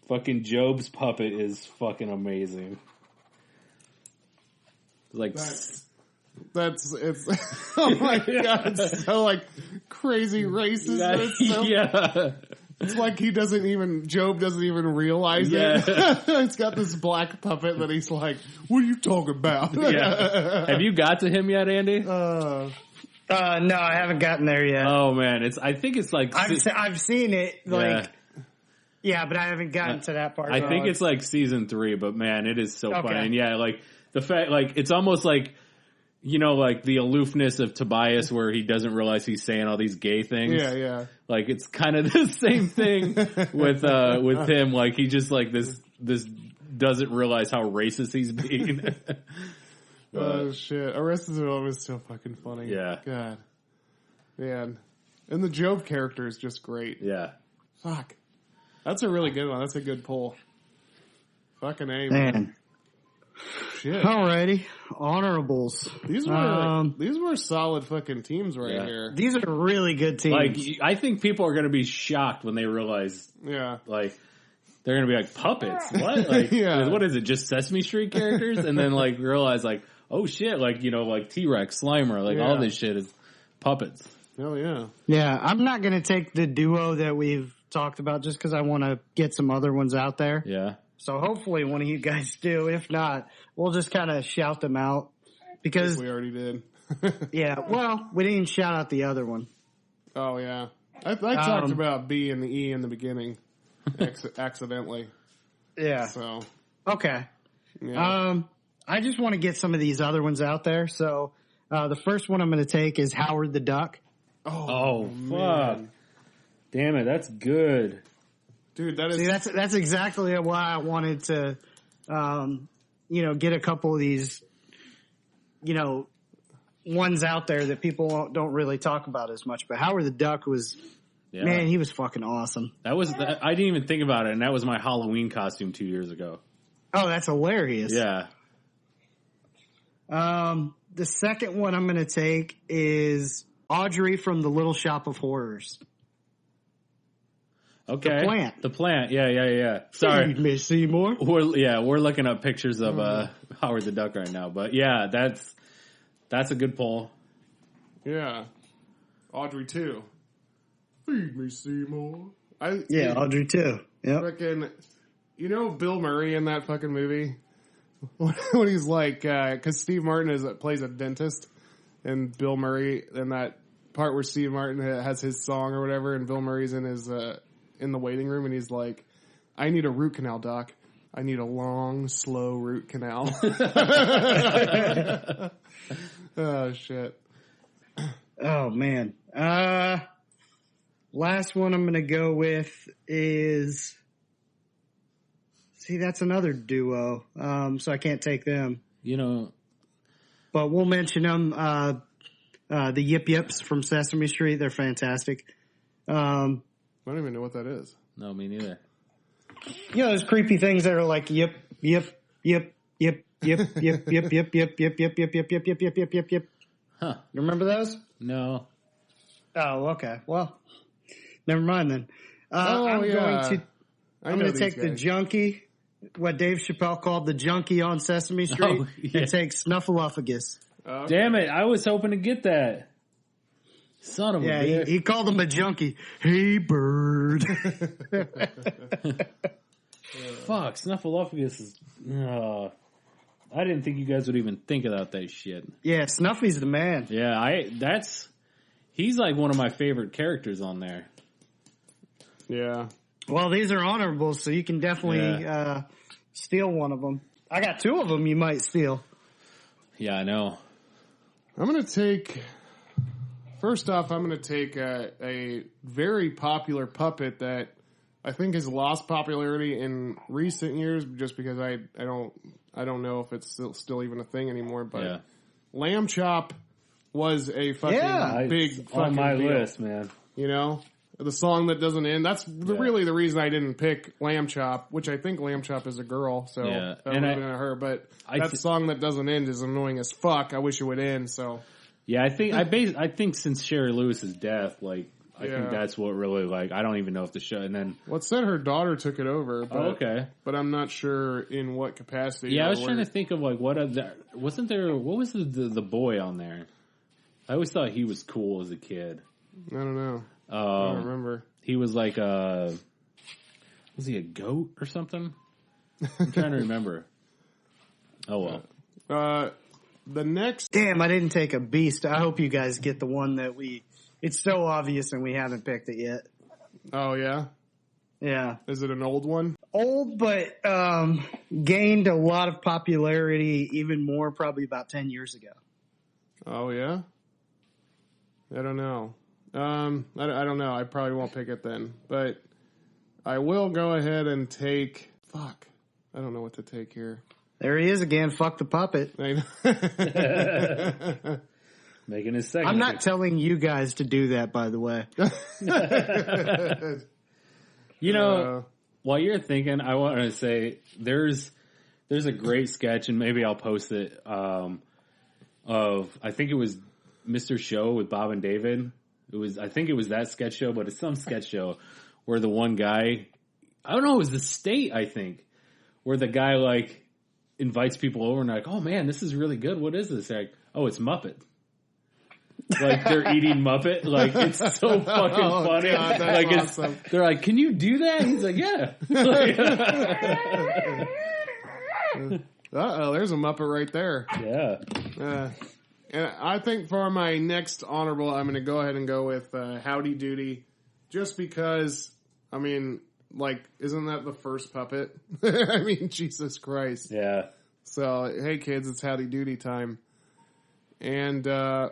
Fucking Job's puppet is fucking amazing. Like it's oh my god, it's so like crazy racist. Yeah. It's like Job doesn't even realize it. It's got this black puppet that he's like, what are you talking about? Yeah. Have you got to him yet, Andy? No, I haven't gotten there yet. Oh man, I think it's like I've seen it, like, yeah, but I haven't gotten to that part. I think it's like season 3, but man, it is so funny. And yeah, like the fact, like it's almost like, like the aloofness of Tobias where he doesn't realize he's saying all these gay things. Yeah. Like it's kind of the same thing with him. Like he just like this doesn't realize how racist he's being. Oh shit. Arrested Development is so fucking funny. Yeah. God. Man. And the Job character is just great. Yeah. Fuck. That's a really good one. That's a good pull. Fucking A, man. Shit. Alrighty. Honorables. These were solid fucking teams here. These are really good teams. Like, I think people are going to be shocked when they realize, like, they're going to be like, puppets? What? Like, what is it? Just Sesame Street characters? And then, like, realize, like, oh shit, like, like T-Rex, Slimer, like, all this shit is puppets. Hell yeah. Yeah, I'm not going to take the duo that we've talked about just because I want to get some other ones out there. Yeah. So hopefully one of you guys do. If not, we'll just kind of shout them out. Because we already did. Yeah, well, we didn't shout out the other one. Oh, yeah. I talked about B and the E in the beginning. Accidentally. Yeah. So. Okay. Yeah. I just want to get some of these other ones out there. So the first one I'm going to take is Howard the Duck. Oh fuck. Man. Damn it, that's good. Dude, that is... See, that's exactly why I wanted to, get a couple of these, ones out there that people don't really talk about as much. But Howard the Duck was, man, he was fucking awesome. I didn't even think about it, and that was my Halloween costume 2 years ago. Oh, that's hilarious. Yeah. The second one I'm going to take is Audrey from The Little Shop of Horrors. Okay. The plant. Yeah. Sorry. Miss Seymour. We're looking up pictures of Howard the Duck right now. But yeah, that's a good poll. Yeah. Audrey too. Feed me, Seymour. Audrey too. Yeah. Freaking, Bill Murray in that fucking movie? When he's like, because Steve Martin plays a dentist, and Bill Murray, in that part where Steve Martin has his song or whatever, and Bill Murray's in his, in the waiting room, and he's like, I need a root canal, doc. I need a long, slow root canal. Oh, shit. Oh, man. Last one I'm going to go with is... See, that's another duo, so I can't take them. But we'll mention them. The Yip Yips from Sesame Street, they're fantastic. I don't even know what that is. No, me neither. You know those creepy things that are like yep, yep, yep, yep, yep, yep, yep, yep, yep, yep, yep, yep, yep, yep, yep, yep, yep, yep, yep. Huh. You remember those? No. Oh, okay. Well, never mind then. I'm going to take the junkie, what Dave Chappelle called the junkie on Sesame Street, and take Snuffleupagus. Damn it! I was hoping to get that. Son of a bitch. He called him a junkie. Hey, bird. Fuck, Snuffleupagus is... I didn't think you guys would even think about that shit. Yeah, Snuffy's the man. Yeah, he's like one of my favorite characters on there. Yeah. Well, these are honorable, so you can definitely steal one of them. I got two of them you might steal. Yeah, I know. I'm going to take... First off, I'm going to take a very popular puppet that I think has lost popularity in recent years, just because I don't know if it's still even a thing anymore. But Lamb Chop was a fucking big fucking on my deal. list, man. You know, the song that doesn't end. That's really the reason I didn't pick Lamb Chop, which I think Lamb Chop is a girl, so that would have been her. But that song that doesn't end is annoying as fuck. I wish it would end. So. Yeah, I think since Sherry Lewis's death, like, I think that's what really, like, I don't even know if the show, and then... Well, it said her daughter took it over, but, okay. But I'm not sure in what capacity. Yeah, I was trying to think of, like, what was the boy on there? I always thought he was cool as a kid. I don't know. I don't remember. He was like was he a goat or something? I'm trying to remember. Oh, well. The next... Damn, I didn't take a beast. I hope you guys get the one that it's so obvious and we haven't picked it yet. Oh, yeah? Yeah. Is it an old one? Old, but gained a lot of popularity, even more probably about 10 years ago. Oh, yeah? I don't know. I don't know. I probably won't pick it then. But I will go ahead and take... Fuck. I don't know what to take here. There he is again. Fuck the puppet. Making his second. I'm not telling you guys to do that, by the way. You know, while you're thinking, I want to say there's a great sketch, and maybe I'll post it. Of I think it was Mr. Show with Bob and David. I think it was that sketch show, but it's some sketch show where the one guy, I don't know, it was the State, I think, where the guy like invites people over and they're like, oh man, this is really good. What is this? They're like, oh, it's Muppet. Like they're eating Muppet. Like it's so fucking funny. God, like awesome. They're like, can you do that? He's like, yeah. There's a Muppet right there. Yeah. And I think for my next honorable, I'm going to go ahead and go with Howdy Doody, just because, I mean, like, isn't that the first puppet? I mean, Jesus Christ. Yeah. So, hey kids, it's Howdy Doody time. And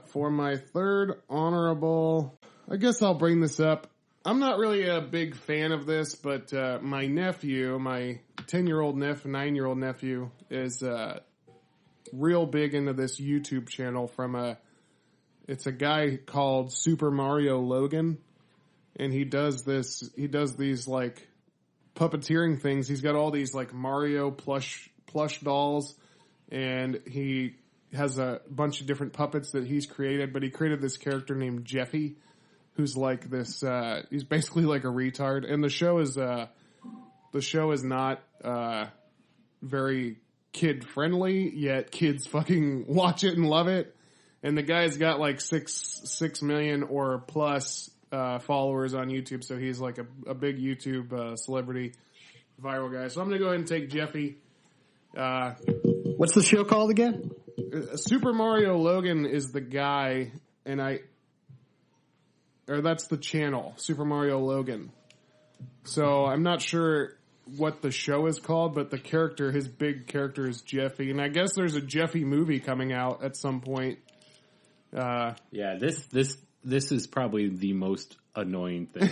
for my third honorable, I guess I'll bring this up. I'm not really a big fan of this, but my nephew, my 10-year-old nephew, 9-year-old nephew, is real big into this YouTube channel it's a guy called Super Mario Logan. And he does these like puppeteering things. He's got all these like Mario plush dolls, and he has a bunch of different puppets that he's created, but he created this character named Jeffy, who's like this, he's basically like a retard. And the show is not, very kid friendly, yet kids fucking watch it and love it. And the guy's got like 6 million or plus, followers on YouTube, so he's like a big YouTube celebrity viral guy. So I'm gonna go ahead and take Jeffy. What's the show called again? Super Mario Logan is the guy, or that's the channel, Super Mario Logan. So I'm not sure what the show is called, but his big character is Jeffy, and I guess there's a Jeffy movie coming out at some point. Yeah, this is probably the most annoying thing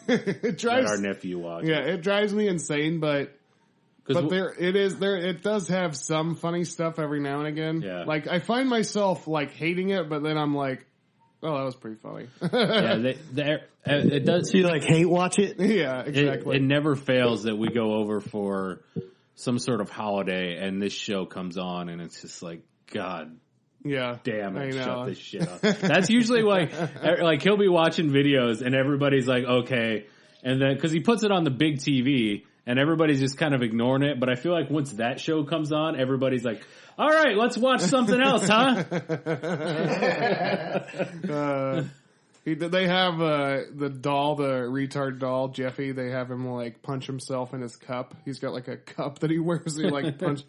that our nephew watches. Yeah, it drives me insane, but it does have some funny stuff every now and again. Yeah. Like, I find myself, like, hating it, but then I'm like, Oh, that was pretty funny. Yeah, it does. So you like hate watch it? Yeah, exactly. It never fails that we go over for some sort of holiday, and this show comes on, and it's just like, God yeah, damn I it, know. shut this shit up. That's usually like he'll be watching videos, and everybody's like, okay, and then because he puts it on the big TV, and everybody's just kind of ignoring it. But I feel like once that show comes on, everybody's like, all right, let's watch something else, huh? They have the doll, the retard doll, Jeffy. They have him like punch himself in his cup. He's got like a cup that he wears. He like punch,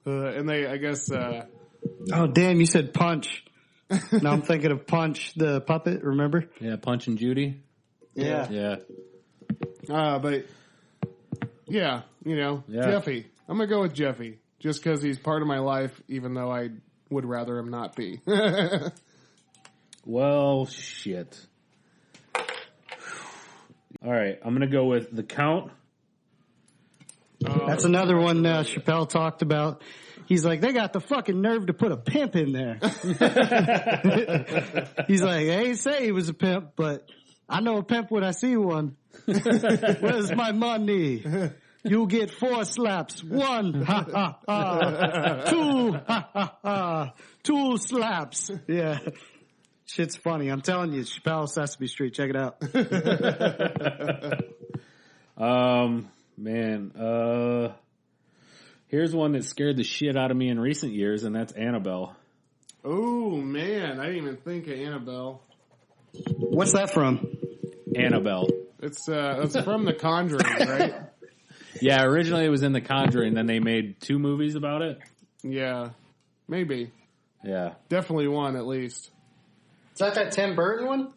and they, I guess. Oh damn! You said Punch. Now I'm thinking of Punch the puppet. Remember? Yeah, Punch and Judy. Yeah. But yeah, Jeffy. I'm gonna go with Jeffy just because he's part of my life, even though I would rather him not be. Well, shit. All right, I'm gonna go with the Count. That's another one Chappelle talked about. He's like, they got the fucking nerve to put a pimp in there. He's like, I ain't say he was a pimp, but I know a pimp when I see one. Where's my money? You get 4 slaps. 1, ha ha ha. 2, ha ha ha. 2 slaps. Yeah. Shit's funny. I'm telling you, Chappelle Sesame Street. Check it out. Man, here's one that scared the shit out of me in recent years, and that's Annabelle. Oh man, I didn't even think of Annabelle. What's that from? Annabelle. It's from The Conjuring, right? Yeah, originally it was in The Conjuring, then they made 2 movies about it. Yeah, maybe. Yeah. Definitely one at least. Is that Tim Burton one?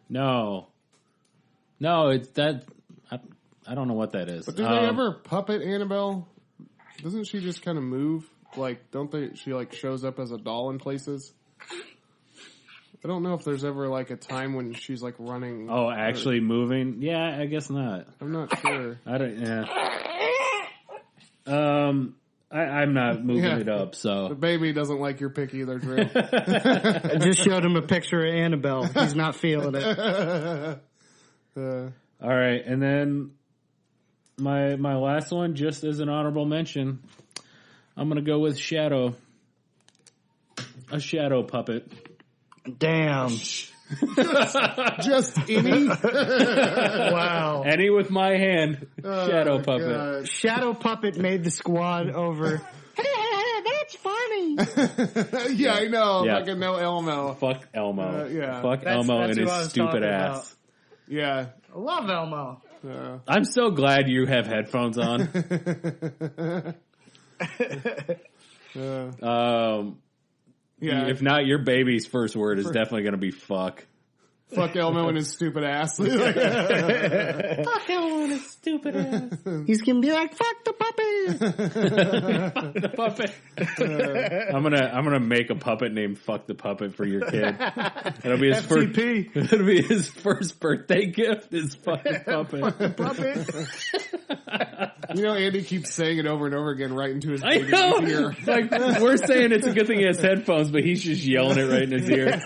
No, it's that. I don't know what that is. But do they ever puppet Annabelle? Doesn't she just kind of move? Like, don't they? She like shows up as a doll in places. I don't know if there's ever like a time when she's like running. Oh, actually moving? Yeah, I guess not. I'm not sure. I don't. Yeah. I'm not moving it up. So the baby doesn't like your pick either, Drew. I just showed him a picture of Annabelle. He's not feeling it. All right, and then my last one, just as an honorable mention, I'm gonna go with Shadow. A shadow puppet. Damn. Just any? Wow. Any with my hand. Shadow puppet. God. Shadow puppet made the squad over. That's funny. Yeah, I know. Yeah. Fucking no Elmo. Fuck Elmo. Yeah. Fuck That's Elmo and who I his was stupid talking ass. about. Yeah. I love Elmo. I'm so glad you have headphones on. Yeah. If not, your baby's first word is definitely going to be fuck. Fuck Elmo and his stupid ass. Fuck Elmo and his stupid ass. He's gonna be like, fuck the puppet. Fuck the puppet. I'm gonna make a puppet named Fuck the Puppet for your kid. It'll be his FTP. It'll be his first birthday gift. Is Fuck the Puppet. Puppet. You know, Andy keeps saying it over and over again right into his I baby's know. ear. Like we're saying, it's a good thing he has headphones, but he's just yelling it right in his ear.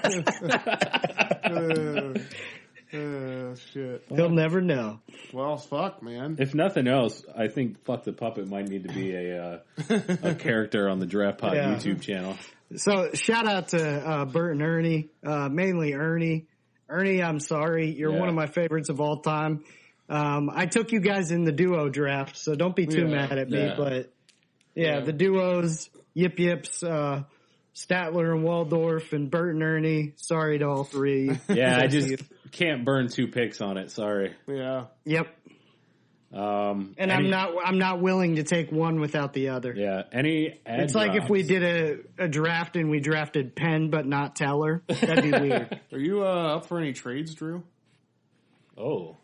Shit. He'll never know. Well, fuck, man. If nothing else, I think Fuck the Puppet might need to be a character on the Draft Pod Yeah. YouTube channel. So shout out to Bert and Ernie, mainly Ernie. Ernie, I'm sorry. You're one of my favorites of all time. I took you guys in the duo draft, so don't be too mad at me. Yeah. But the duos, Yip Yips, Statler and Waldorf, and Bert and Ernie. Sorry to all three. Yeah, I just can't burn 2 picks on it. Sorry. Yeah. Yep. And I'm not willing to take one without the other. Yeah. Any ad It's like if we did a draft and we drafted Penn but not Teller. That'd be weird. Are you up for any trades, Drew? Oh.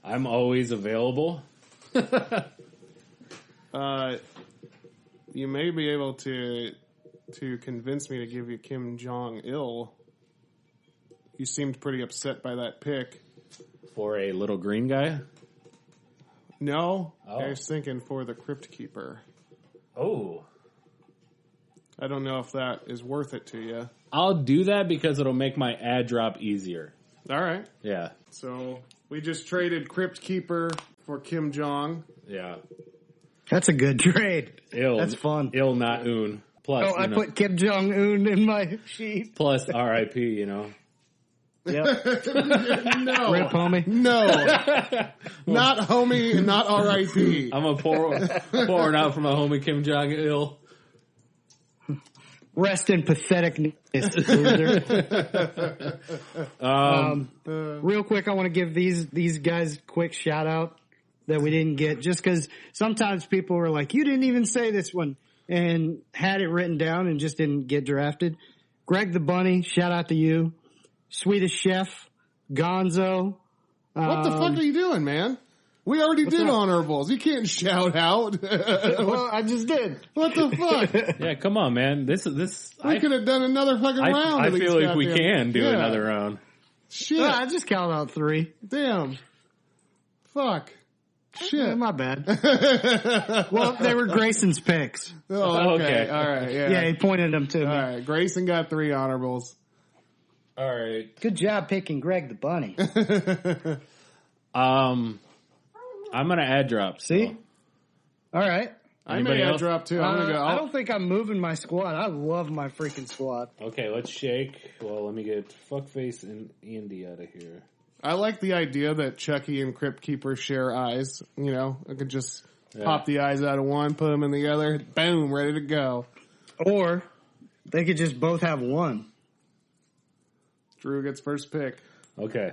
I'm always available. You may be able to convince me to give you Kim Jong-il. You seemed pretty upset by that pick. For a little green guy? No, Oh. I was thinking for the Crypt Keeper. Oh. I don't know if that is worth it to you. I'll do that because it'll make my ad drop easier. All right. Yeah. So we just traded Crypt Keeper for Kim Jong. Yeah. That's a good trade. Ill. That's fun. Ill, not un. Plus, I put Kim Jong-un in my sheet. Plus RIP, you know. Yep. No. Rip, homie. No. Not homie and not R.I.P. I'm a pouring out from my homie Kim Jong Il. Rest in patheticness, loser. Real quick, I want to give these guys quick shout out that we didn't get, just because sometimes people were like, you didn't even say this one, and had it written down and just didn't get drafted. Greg the Bunny, shout out to you. Swedish Chef, Gonzo. What the fuck are you doing, man? We already did that? honorables. You can't shout out. Well, I just did. What the fuck? Yeah, come on, man. This. We could have done another fucking round. I of these feel like we goddamn- can do Yeah. another round. Shit. I just counted out 3. Damn. Fuck. Yeah, Shit. my bad. Well, they were Grayson's picks. Oh, okay. Okay. All right. Yeah. Yeah, he pointed them to me. All right. Grayson got 3 honorables. All right. Good job picking Greg the Bunny. I'm gonna ad drop. See? So. All right. I Anybody may add else? drop too. I'm gonna go. I don't think I'm moving my squad. I love my freaking squad. Okay, let's shake. Well, let me get Fuckface and Andy out of here. I like the idea that Chucky and Crypt Keeper share eyes. You know, I could just pop the eyes out of one, put them in the other, boom, ready to go. Or they could just both have one. Drew gets first pick. Okay.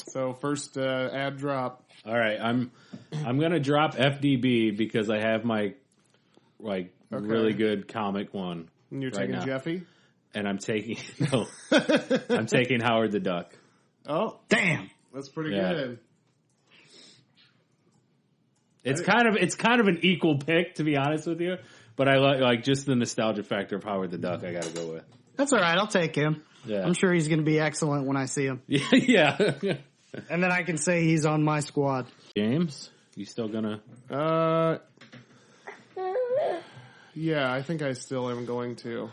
So first ad drop. All right. I'm gonna drop FDB because I have my really good comic one. And you're right taking now. Jeffy? And I'm taking I'm taking Howard the Duck. Oh, Damn. that's pretty Yeah. good. It's kind of an equal pick, to be honest with you. But I like just the nostalgia factor of Howard the Duck. I got to go with. That's all right. I'll take him. Yeah. I'm sure he's going to be excellent when I see him. Yeah. And then I can say he's on my squad. James, you still gonna? Yeah, I think I still am going to.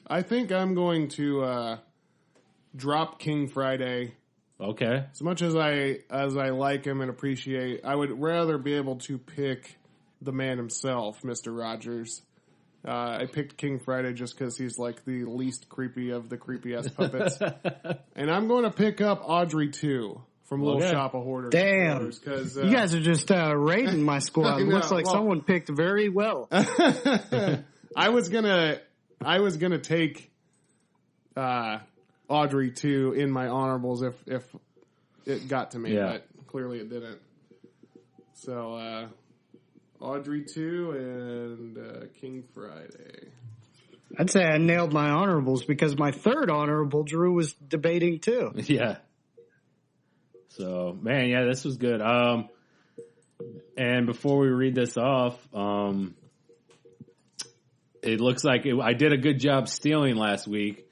I think I'm going to drop King Friday. Okay. As much as I like him and appreciate, I would rather be able to pick the man himself, Mr. Rogers. I picked King Friday just because he's like the least creepy of the creepy-ass puppets. And I'm going to pick up Audrey, too, from Little Okay. Shop of Hoarders. Damn. Cause, You guys are just raiding my squad. I know, Looks like well- someone picked very well. I was gonna take Audrey, too, in my honorables if it got to me, Yeah. but clearly it didn't. So, Audrey 2 and King Friday. I'd say I nailed my honorables because my third honorable Drew was debating too. Yeah. So, man, yeah, this was good. And before we read this off, it looks like I did a good job stealing last week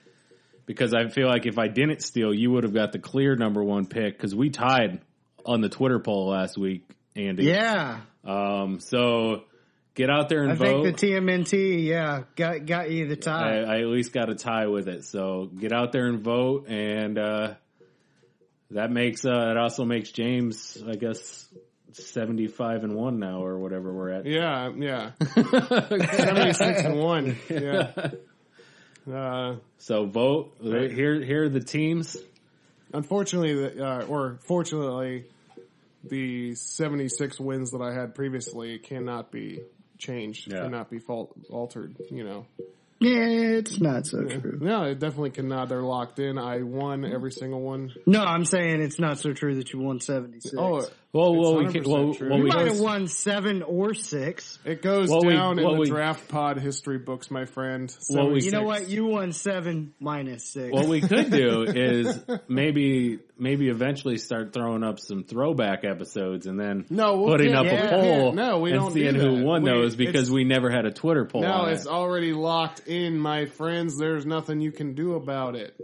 because I feel like if I didn't steal, you would have got the clear number 1 pick because we tied on the Twitter poll last week, Andy. Yeah. So get out there and I vote. think the TMNT, got you the tie. I at least got a tie with it. So get out there and vote, and that makes it also makes James, I guess, 75-1 now or whatever we're at. Yeah. 76-1. Yeah. So vote. Here are the teams. Unfortunately, or fortunately, the 76 wins that I had previously cannot be changed, cannot be altered, you know. Yeah, it's not so true. No, it definitely cannot. They're locked in. I won every single one. No, I'm saying it's not so true that you won 76. Oh, Well, it's 100% true. you we might have won 7 or 6. It goes down in the draft pod history books, my friend. You know what? You won 7 minus 6. What we could do is maybe eventually start throwing up some throwback episodes and then putting up a poll and seeing who won those because we never had a Twitter poll. No, on it's already locked in, my friends. There's nothing you can do about it.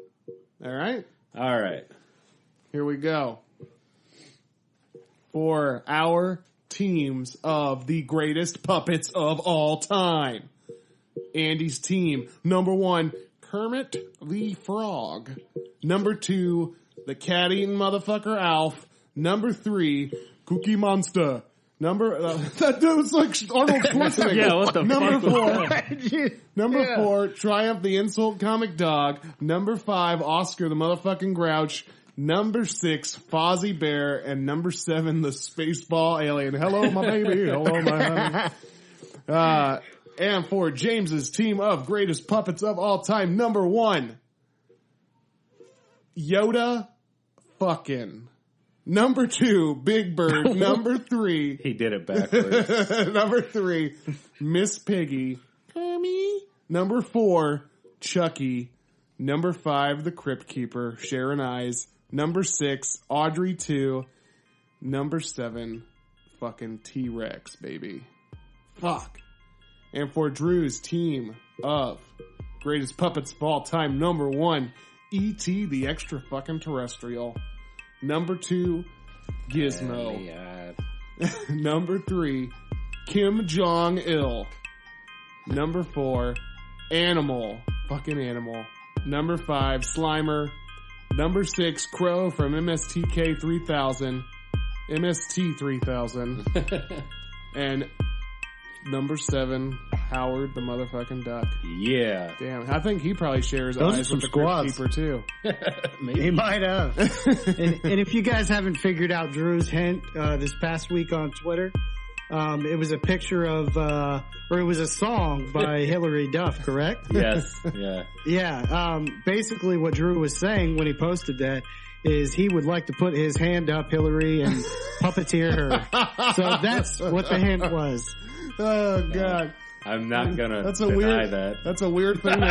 All right? All right. Here we go. For our teams of the greatest puppets of all time. Andy's team, number 1, Kermit the Frog. Number 2, the cat-eating motherfucker Alf. Number 3, Cookie Monster. That dude was like Arnold Schwarzenegger. Yeah, what the Number fuck 4. Number 4, Triumph the Insult Comic Dog. Number 5, Oscar the motherfucking Grouch. Number 6, Fozzie Bear. And number 7, the Spaceball Alien. Hello, my baby. Hello, my honey. And for James's team of greatest puppets of all time, number 1, Yoda fucking. Number 2, Big Bird. Number 3. He did it backwards. Number 3, Miss Piggy. Tommy. Number 4, Chucky. Number 5, the Crypt Keeper. Sharon Eyes. Number 6, Audrey 2. Number 7, fucking T-Rex, baby. Fuck. And for Drew's team of greatest puppets of all time, number 1, E.T. the Extra fucking Terrestrial. Number 2, Gizmo. Number 3, Kim Jong-il. Number 4, Animal. Fucking Animal. Number 5, Slimer. Number 6, Crow from MST 3000. And number 7, Howard the motherfucking Duck. Yeah. Damn, I think he probably shares Those eyes are with the some Crypt squads. Keeper too. He might have. and if you guys haven't figured out Drew's hint, this past week on Twitter, it was a picture of, or it was a song by Hilary Duff, correct? Yes. Yeah. Yeah. Basically what Drew was saying when he posted that is he would like to put his hand up Hillary and puppeteer her. So that's what the hint was. Oh God. I'm not gonna That's a deny weird. that. That's a weird thing.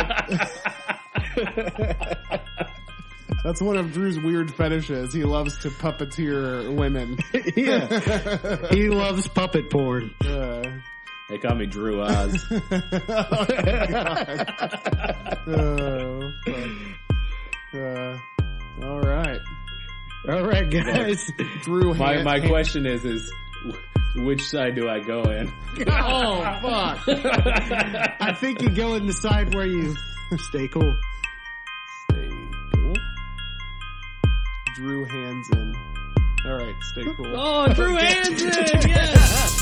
That's one of Drew's weird fetishes. He loves to puppeteer women. Yeah. He loves puppet porn. They call me Drew Oz. Oh, fuck. All right. All right, guys. Drew. My question is which side do I go in? Oh fuck! I think you go in the side where you stay cool. Stay cool. Drew Hansen. All right, stay cool. Oh, Drew Hansen! Yes.